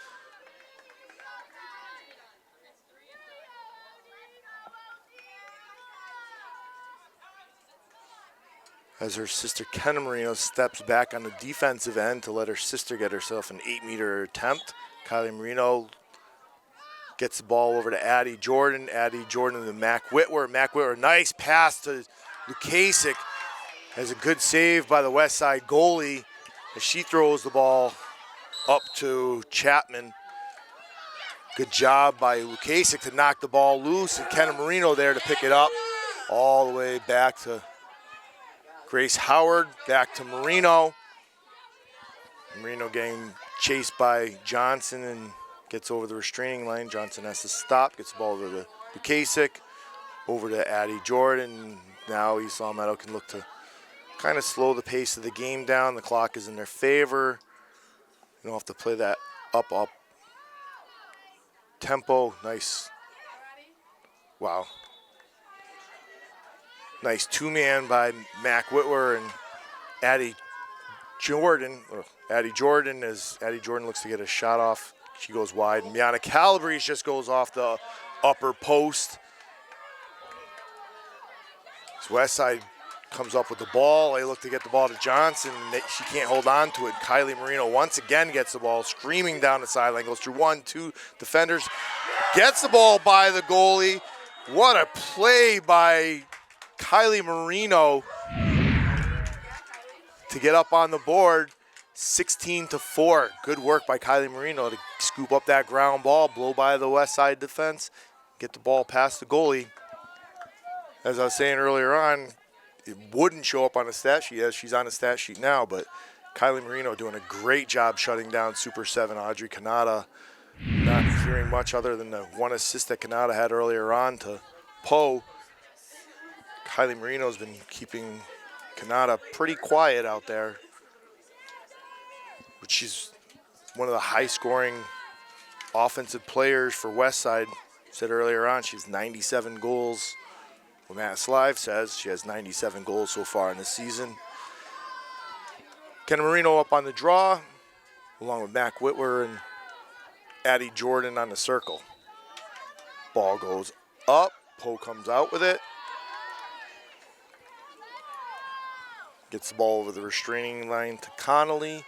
As her sister Kenna Marino steps back on the defensive end to let her sister get herself an 8-meter attempt. Kylie Marino gets the ball over to Addie Jordan. Addie Jordan to Mac Whitwer. Mac Whitwer, nice pass to Lukasic. Has a good save by the West Side goalie as she throws the ball up to Chapman. Good job by Lukasic to knock the ball loose, and Kenna Marino there to pick it up all the way back to Grace Howard, back to Marino. Marino getting chased by Johnson and gets over the restraining line. Johnson has to stop, gets the ball over to Bukasic, over to Addie Jordan. Now East Long Meadow can look to kind of slow the pace of the game down. The clock is in their favor. You don't have to play that up tempo. Nice. Wow. Nice two-man by Mac Whitwer and Addie Jordan. Addie Jordan looks to get a shot off. She goes wide. Miana Calabrese just goes off the upper post. So Westside comes up with the ball. They look to get the ball to Johnson. She can't hold on to it. Kylie Marino once again gets the ball, screaming down the sideline. Goes through 1-2 defenders. Gets the ball by the goalie. What a play by Kylie Marino to get up on the board. 16-4. Good work by Kylie Marino to scoop up that ground ball, blow by the West Side defense, get the ball past the goalie. As I was saying earlier on, it wouldn't show up on the stat sheet as she's on the stat sheet now, but Kylie Marino doing a great job shutting down Super 7 Audrey Kanata. Not hearing much other than the one assist that Kanata had earlier on to Poe. Kylie Marino's been keeping Kanata pretty quiet out there. But she's one of the high-scoring offensive players for Westside. Said earlier on, she's 97 goals. Well, Matt Slive says she has 97 goals so far in the season. Ken Marino up on the draw, along with Mac Whitwer and Addie Jordan on the circle. Ball goes up. Poe comes out with it. Gets the ball over the restraining line to Connolly.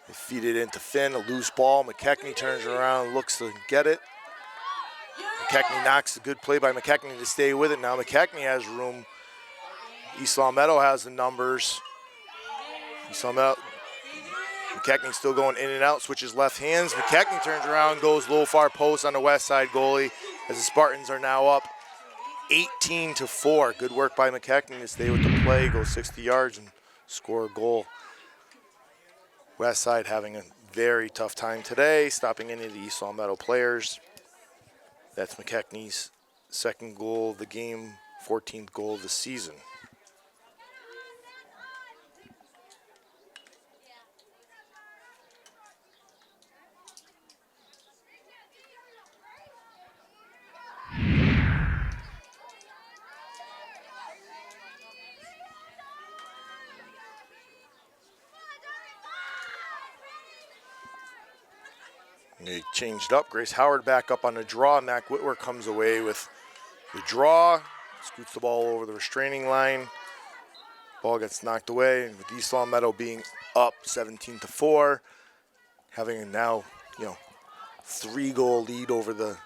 They feed it into Finn, a loose ball. McKechnie turns around, looks to get it. McKechnie knocks a good play by McKechnie to stay with it. Now McKechnie has room. East Long Meadow has the numbers. East Long Meadow, McKechnie still going in and out, switches left hands. McKechnie turns around, goes low far post on the West Side goalie as the Spartans are now up 18-4. Good work by McKechnie to stay with the play, go 60 yards and score a goal. West Side having a very tough time today, stopping any of the East Long Meadow players. That's McKechnie's second goal of the game, 14th goal of the season. They changed up. Grace Howard back up on the draw. Mac Whitwer comes away with the draw. Scoots the ball over the restraining line. Ball gets knocked away. And with East Long Meadow being up 17-4, having a now, 3-goal lead over the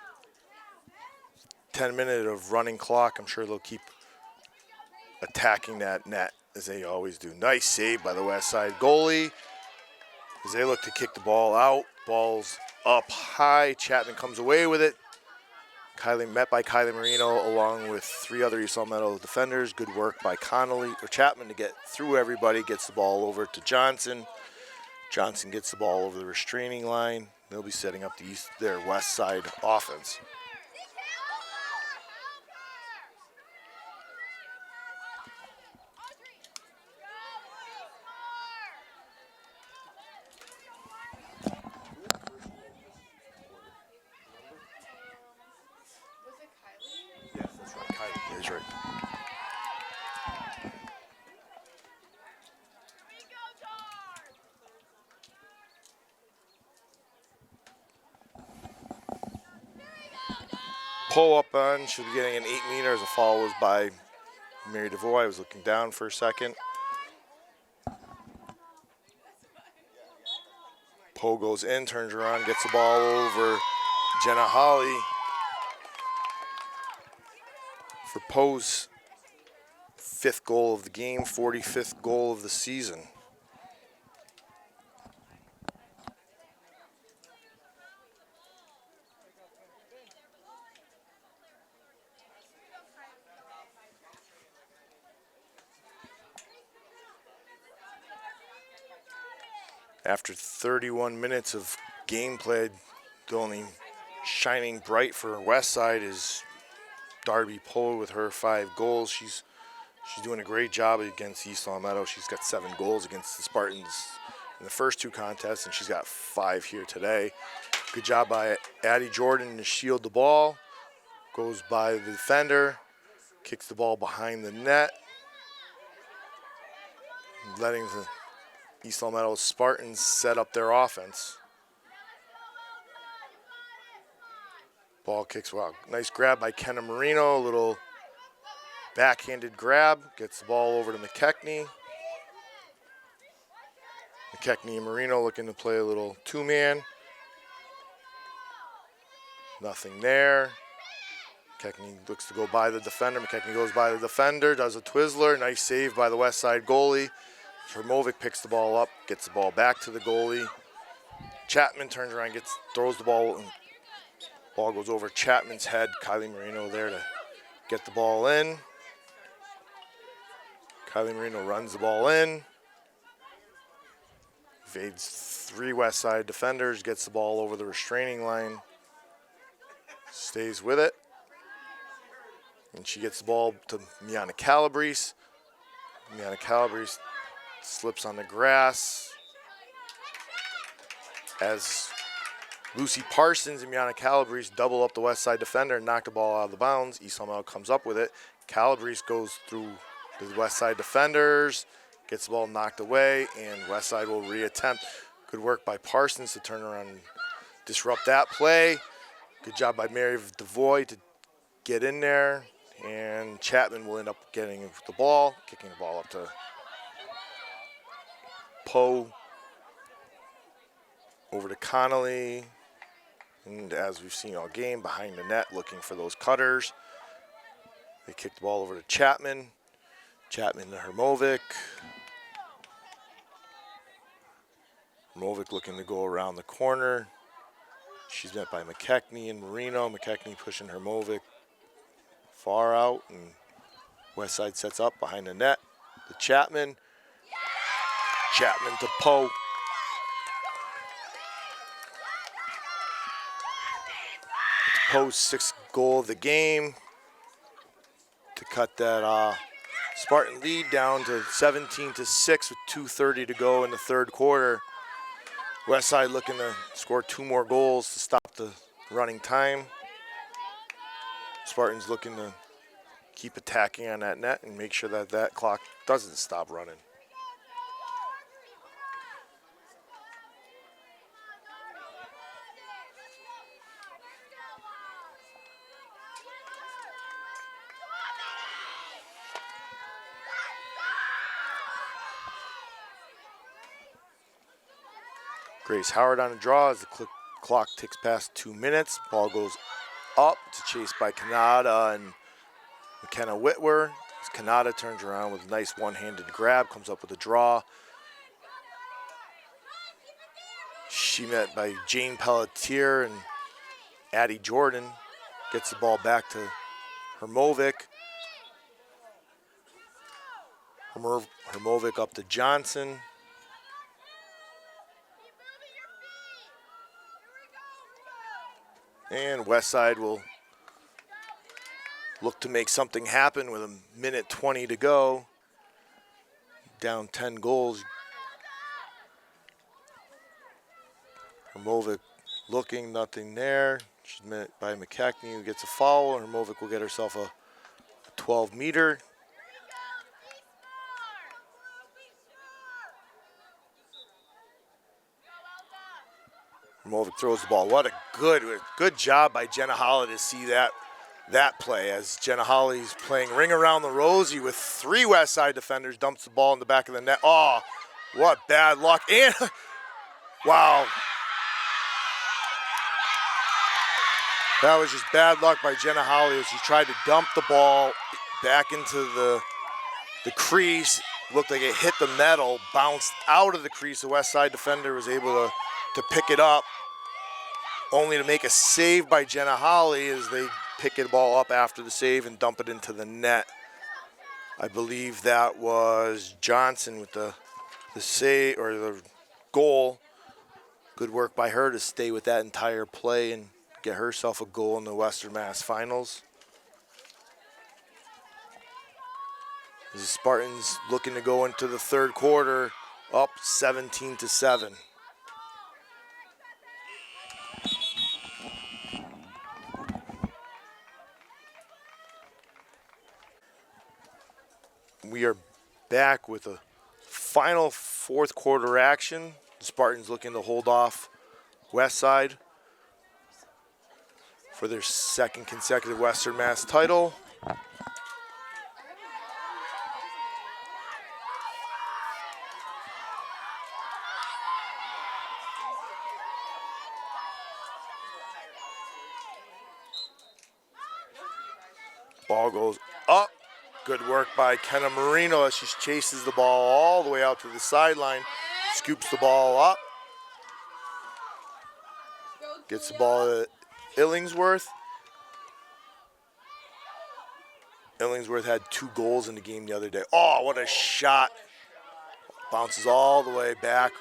10-minute of running clock. I'm sure they'll keep attacking that net as they always do. Nice save by the West Side goalie as they look to kick the ball out. Ball's up high. Chapman comes away with it. Met by Kylie Marino along with 3 other East Long Meadow defenders. Good work by Chapman to get through everybody. Gets the ball over to Johnson. Johnson gets the ball over the restraining line. They'll be setting up their West Side offense. Poe up on, should be getting an 8-meter as a foul was by Mary DeVoy. I was looking down for a second. Poe goes in, turns around, gets the ball over Jenna Holly for Poe's 5th goal of the game, 45th goal of the season. After 31 minutes of gameplay, the only shining bright for West Side is Darby Poe with her 5 goals. She's doing a great job against East Long Meadow. She's got 7 goals against the Spartans in the first 2 contests, and she's got 5 here today. Good job by Addie Jordan to shield the ball. Goes by the defender, kicks the ball behind the net, letting the East Long Meadow Spartans set up their offense. Ball kicks, wow, nice grab by Kenna Marino, a little backhanded grab, gets the ball over to McKechnie. McKechnie and Marino looking to play a little 2-man. Nothing there. McKechnie looks to go by the defender. McKechnie goes by the defender, does a Twizzler. Nice save by the West Side goalie. Hermovic picks the ball up, gets the ball back to the goalie. Chapman turns around, throws the ball, and ball goes over Chapman's head. Kylie Marino there to get the ball in. Kylie Marino runs the ball in. Evades 3 West Side defenders, gets the ball over the restraining line. Stays with it. And she gets the ball to Miana Calabrese. Miana Calabrese slips on the grass. As Lucy Parsons and Miana Calabrese double up the West Side defender and knock the ball out of the bounds. East Long Meadow comes up with it. Calabrese goes through the West Side defenders, gets the ball knocked away, and West Side will reattempt. Good work by Parsons to turn around and disrupt that play. Good job by Mary DeVoy to get in there. And Chapman will end up getting the ball, kicking the ball up to Poe, over to Connolly. And as we've seen all game, behind the net, looking for those cutters. They kick the ball over to Chapman. Chapman to Hermovic. Hermovic looking to go around the corner. She's met by McKechnie and Marino. McKechnie pushing Hermovic far out, and West Side sets up behind the net. The Chapman. Chapman to Poe. It's Poe's 6th goal of the game to cut that Spartan lead down to 17-6 with 2:30 to go in the 3rd quarter. West Side looking to score 2 more goals to stop the running time. Spartans looking to keep attacking on that net and make sure that that clock doesn't stop running. Grace Howard on a draw as the clock ticks past 2 minutes. Ball goes up to chase by Kanata and McKenna Whitwer. As Kanata turns around with a nice one-handed grab, comes up with a draw. She met by Jane Pelletier and Addie Jordan. Gets the ball back to Hermovic. Hermovic up to Johnson. And West Side will look to make something happen with 1:20 to go. Down 10 goals. Hermovic looking, nothing there. She's met by McKechnie, who gets a foul. Hermovic will get herself a 12-meter. Hermovic throws the ball. What a good job by Jenna Holly to see that play, as Jenna Holly's playing ring around the rosy with 3 West Side defenders, dumps the ball in the back of the net. Oh, what bad luck. And, wow. That was just bad luck by Jenna Holly as she tried to dump the ball back into the crease. Looked like it hit the metal, bounced out of the crease. The West Side defender was able to pick it up, only to make a save by Jenna Holly as they pick the ball up after the save and dump it into the net. I believe that was Johnson with the save, or the goal. Good work by her to stay with that entire play and get herself a goal in the Western Mass Finals. The Spartans looking to go into the third quarter, up 17-7. We are back with a final fourth quarter action. The Spartans looking to hold off Westside for their second consecutive Western Mass title. Ball goes up. Good work by Kenna Marino as she chases the ball all the way out to the sideline. Scoops the ball up. Gets the ball to Illingsworth. Illingsworth had 2 goals in the game the other day. Oh, what a shot. Bounces all the way back.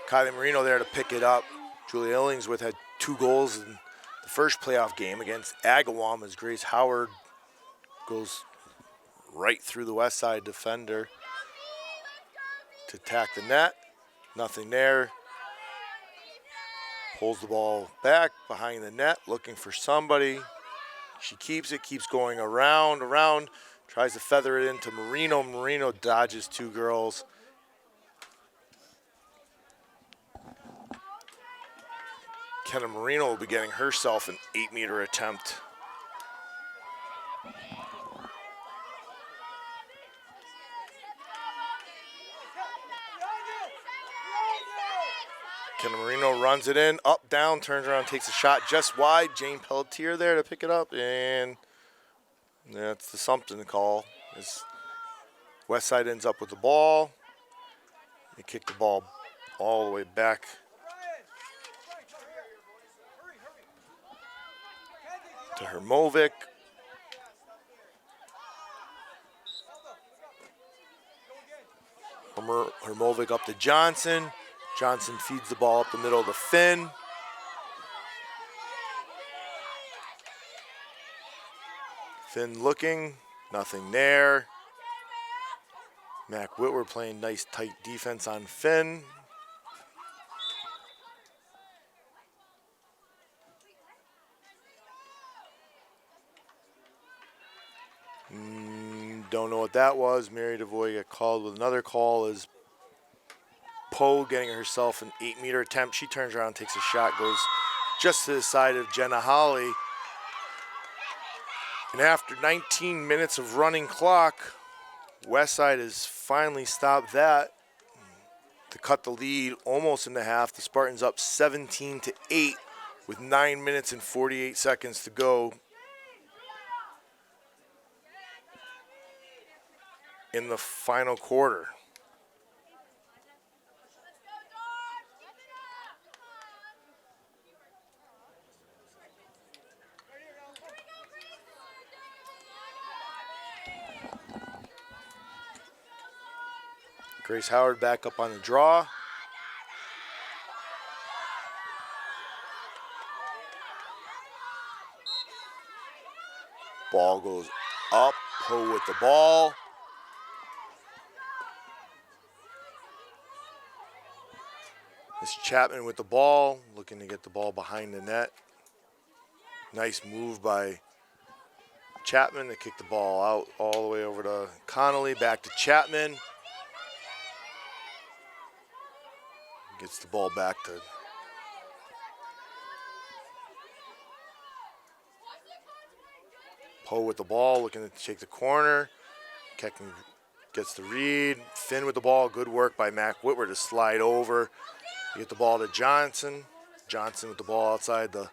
Kylie Marino there to pick it up. Julia Illingsworth had 2 goals in the first playoff game against Agawam as Grace Howard goes right through the West Side defender to attack the net. Nothing there. Pulls the ball back behind the net, looking for somebody. She keeps it, keeps going around, tries to feather it into Marino. Marino dodges 2 girls. Kenna Marino will be getting herself an 8-meter attempt. Kenna Marino runs it in, up, down, turns around, takes a shot just wide. Jane Pelletier there to pick it up, and that's the something call. As Westside ends up with the ball. They kick the ball all the way back to Hermovic. Hermovic up to Johnson. Johnson feeds the ball up the middle of the Finn. Finn looking, nothing there. Mac Whitwer playing nice tight defense on Finn. Don't know what that was. Mary DeVoy got called with another call as Poe getting herself an 8-meter attempt. She turns around, takes a shot, goes just to the side of Jenna Holly. And after 19 minutes of running clock, Westside has finally stopped that to cut the lead almost in the half. The Spartans up 17-8 with 9 minutes and 48 seconds to go in the final quarter. Grace Howard back up on the draw. Ball goes up, Poe with the ball. Miss Chapman with the ball, looking to get the ball behind the net. Nice move by Chapman to kick the ball out all the way over to Connolly, back to Chapman. Gets the ball back to Poe with the ball, looking to take the corner. Kecken gets the read. Finn with the ball. Good work by Mac Whitwer to slide over. Get the ball to Johnson. Johnson with the ball outside the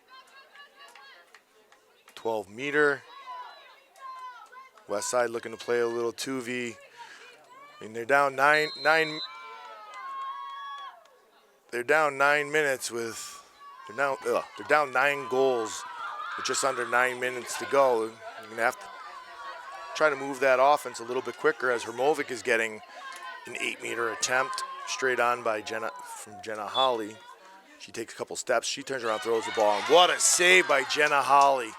12-meter. Westside looking to play a little 2v. And they're down They're down 9 minutes with. They're down 9 goals with just under 9 minutes to go. You're gonna have to try to move that offense a little bit quicker as Hermovic is getting an 8-meter attempt. straight on by Jenna Holly. She takes a couple steps. She turns around, throws the ball. And what a save by Jenna Holly.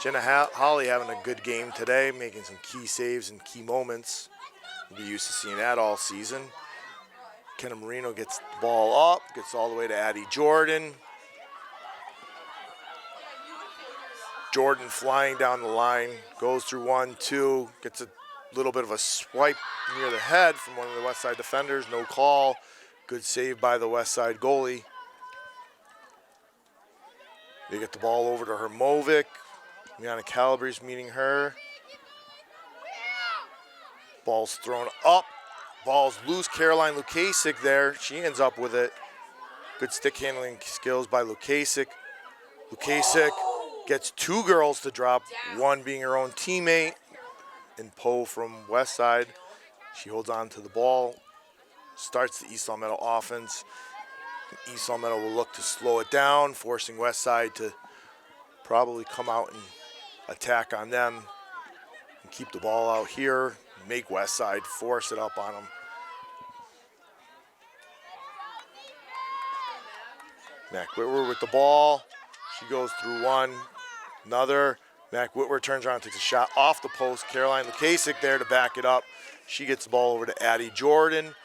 Jenna Holly having a good game today, making some key saves and key moments. We'll be used to seeing that all season. Kenna Marino gets the ball up, gets all the way to Addie Jordan. Jordan flying down the line, goes through 1-2, gets a little bit of a swipe near the head from one of the West Side defenders, no call. Good save by the West Side goalie. They get the ball over to Hermovic. Miana Calabrese meeting her. Ball's thrown up. Ball's loose. Caroline Lukasik there. She ends up with it. Good stick handling skills by Lukasik. Lukasik gets two girls to drop, one being her own teammate, and Poe from West Side. She holds on to the ball, starts the East Long Meadow offense. East Long Meadow will look to slow it down, forcing West Side to probably come out and attack on them and keep the ball out here, make West Side force it up on them. Mac Whitwer with the ball. She goes through one, another. Mac Whitwer turns around, takes a shot off the post. Caroline Lukasik there to back it up. She gets the ball over to Addie Jordan.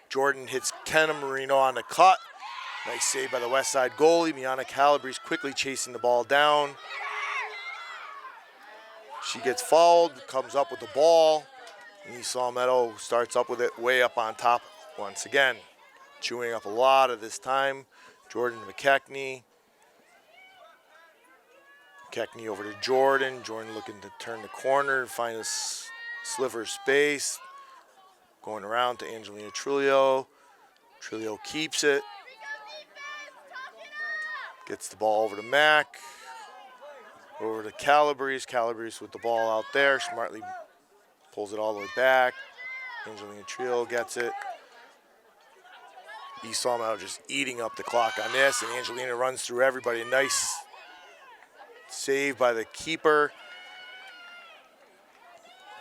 Jordan hits Kenna Marino on the cut. Nice save by the West Side goalie. Miana Calabrese quickly chasing the ball down. She gets fouled, comes up with the ball. And East Long Meadow starts up with it way up on top once again. Chewing up a lot of this time. Jordan McKechnie. McKechnie over to Jordan. Jordan looking to turn the corner, find a sliver of space. Going around to Angelina Trulio. Trulio keeps it. Gets the ball over to Mac. Over to Calabrese. Calabrese with the ball out there. Smartly pulls it all the way back. Angelina Trulio gets it. East Long Meadow just eating up the clock on this, and Angelina runs through everybody. Nice save by the keeper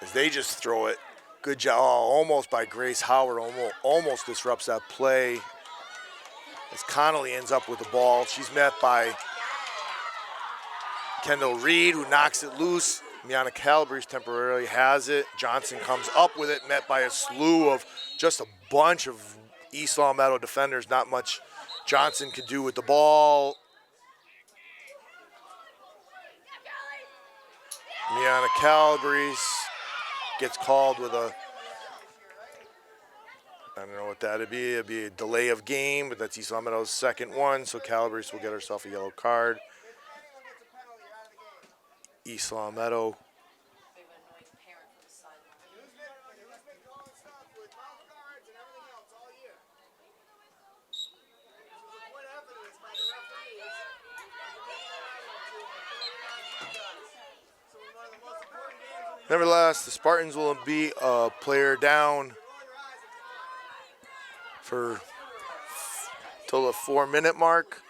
as they just throw it. Good job, almost by Grace Howard, almost disrupts that play as Connolly ends up with the ball. She's met by Kendall Reed, who knocks it loose. Miana Calabrese temporarily has it. Johnson comes up with it, met by a slew of just a bunch of East Long Meadow defenders. Not much Johnson could do with the ball. Miana Calabrese gets called with a, I don't know what that'd be. It'd be a delay of game, but that's East Long Meadow's second one, so Calabrese will get herself a yellow card. East Long Meadow. Nevertheless, the Spartans will be a player down for till the 4-minute mark.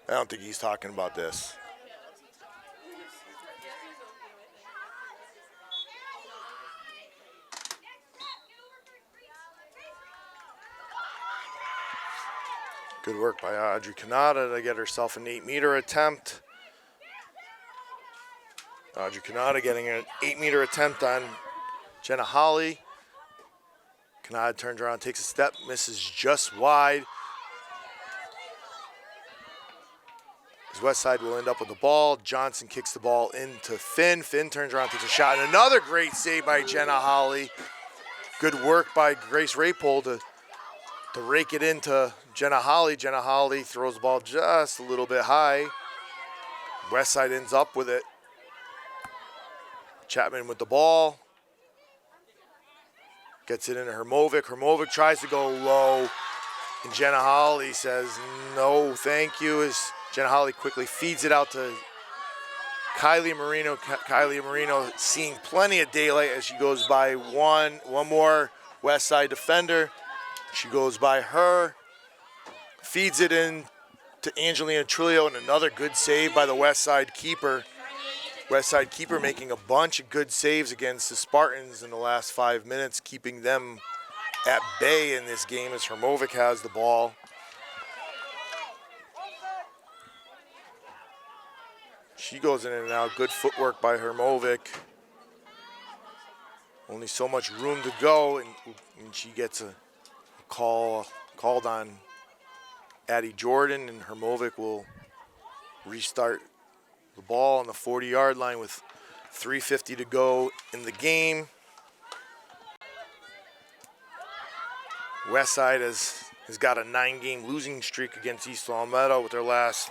I don't think he's talking about this. Good work by Audrey Canada to get herself an 8-meter attempt. Audrey Canada getting an 8-meter attempt on Jenna Holly. Canada turns around, takes a step, misses just wide. As West Side will end up with the ball. Johnson kicks the ball into Finn. Finn turns around, takes a shot, and another great save by Jenna Holly. Good work by Grace Rapole to rake it into Jenna Holly. Jenna Holly throws the ball just a little bit high. West Side ends up with it. Chapman with the ball. Gets it into Hermovic. Hermovic tries to go low, and Jenna Holly says, no, thank you, as Jenna Holly quickly feeds it out to Kylie Marino. Kylie Marino seeing plenty of daylight as she goes by one more West Side defender. She goes by her, feeds it in to Angelina Trulio, and another good save by the West Side keeper. West Side keeper making a bunch of good saves against the Spartans in the last 5 minutes, keeping them at bay in this game as Hermovic has the ball. She goes in and out. Good footwork by Hermovic. Only so much room to go, and she gets a called on Addie Jordan, and Hermovic will restart the ball on the 40-yard line with 3:50 to go in the game. Westside has got a 9-game losing streak against East Long Meadow with their last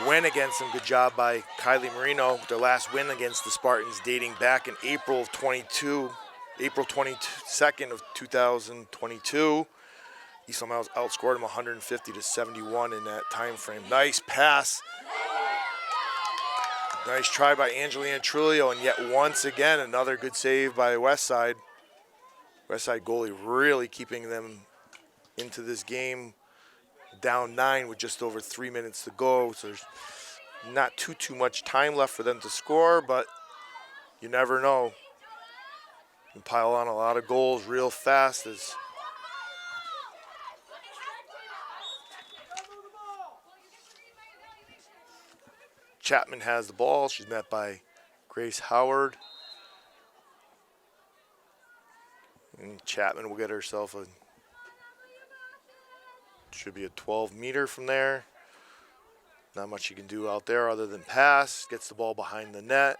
win against them. Good job by Kylie Marino with their last win against the Spartans dating back in April 22nd of 2022. East Long Meadow outscored them 150 to 71 in that time frame. Nice pass. Nice try by Angelina Trulio, and yet once again another good save by Westside. Westside goalie really keeping them into this game, down 9 with just over 3 minutes to go. So there's not too much time left for them to score, but you never know. You can pile on a lot of goals real fast as Chapman has the ball. She's met by Grace Howard. And Chapman will get herself should be a 12-meter from there. Not much you can do out there other than pass. Gets the ball behind the net.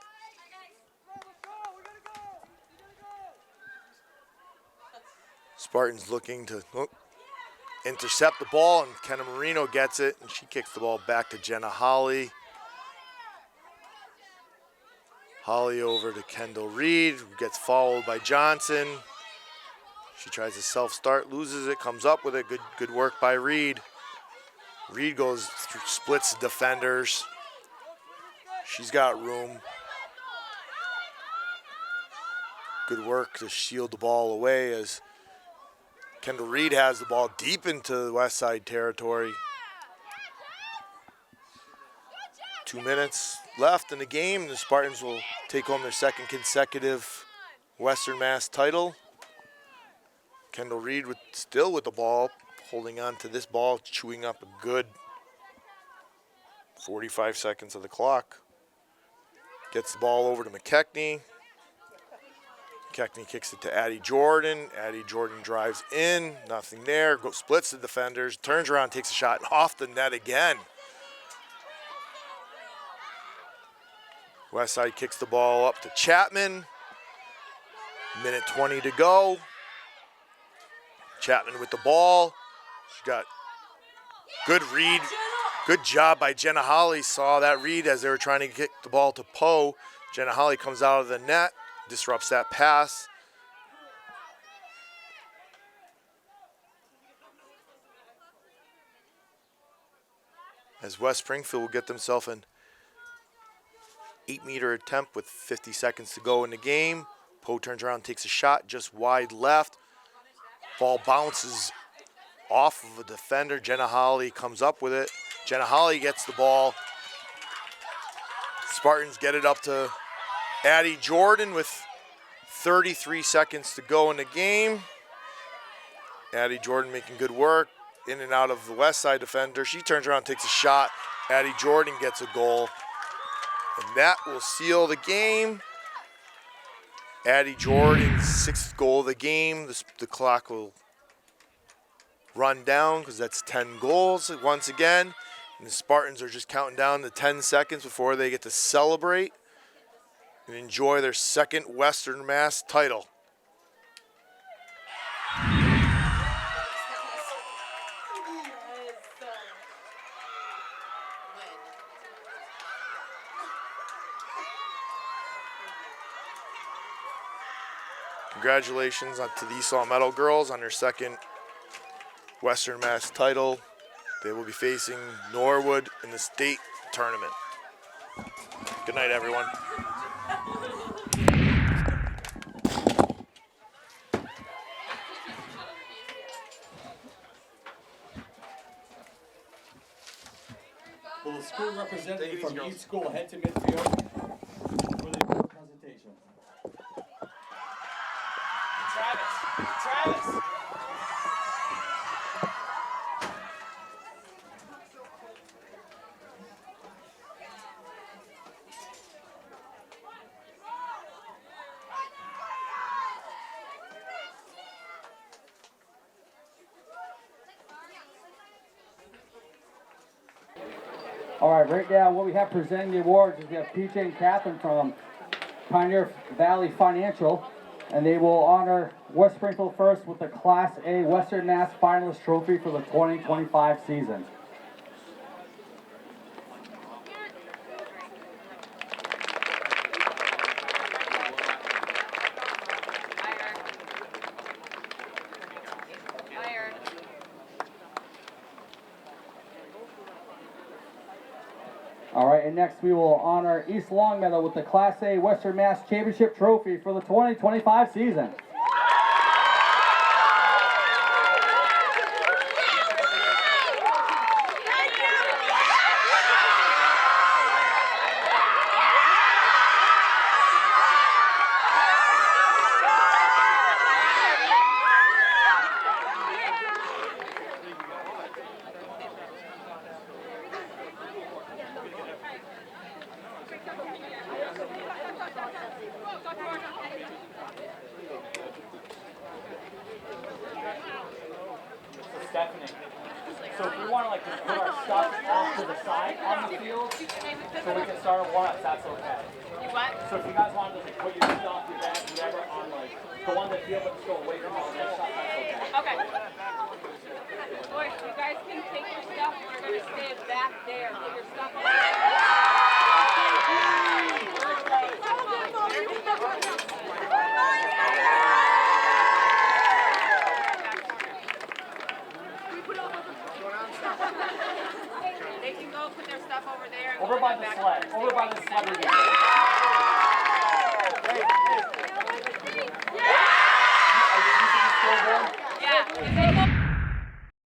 Spartans looking to intercept the ball, and Kenna Marino gets it, and she kicks the ball back to Jenna Holly. Holly over to Kendall Reed, who gets followed by Johnson. She tries to self-start, loses it, comes up with it. Good work by Reed. Reed goes through, splits the defenders. She's got room. Good work to shield the ball away as Kendall Reed has the ball deep into the West Side territory. 2 minutes left in the game. The Spartans will take home their second consecutive Western Mass title. Kendall Reed still with the ball, holding on to this ball, chewing up a good 45 seconds of the clock. Gets the ball over to McKechnie. McKechnie kicks it to Addie Jordan. Addie Jordan drives in, nothing there. Splits the defenders, turns around, takes a shot, and off the net again. Westside kicks the ball up to Chapman. Minute 20 to go. Chapman with the ball. She got good read. Good job by Jenna Holly. Saw that read as they were trying to kick the ball to Poe. Jenna Holly comes out of the net, disrupts that pass. As West Springfield will get themselves an 8-meter attempt with 50 seconds to go in the game. Poe turns around, takes a shot just wide left. Ball bounces off of a defender. Jenna Holly comes up with it. Jenna Holly gets the ball. Spartans get it up to Addie Jordan with 33 seconds to go in the game. Addie Jordan making good work in and out of the West Side defender. She turns around, takes a shot. Addie Jordan gets a goal. And that will seal the game. Addie Jordan's 6th goal of the game. The clock will run down because that's 10 goals once again. And the Spartans are just counting down the 10 seconds before they get to celebrate and enjoy their second Western Mass title. Congratulations to the East Long Meadow girls on their second Western Mass title. They will be facing Norwood in the state tournament. Good night, everyone. Will the school representative from each school head to midfield for the important presentation? Travis! All right, right now what we have presenting the awards is we have PJ and Catherine from Pioneer Valley Financial, and they will honor West Springfield first with the Class A Western Mass Finalist Trophy for the 2025 season. All right, and next we will honor East Longmeadow with the Class A Western Mass Championship Trophy for the 2025 season. Stephanie. So if we want to like just put our stuff off to the side on the field, so we can start a warm-up, that's okay. You what? So if you guys want to like put your stuff, your bag, whatever on like go on the field but just go away from all that stuff, that's okay. Okay. Boys, you guys can take your stuff. We're going to stay back there. Put your stuff on. They can go put their stuff over there. Over by the sled. Over by the sled. Are you using the scoreboard? Yeah.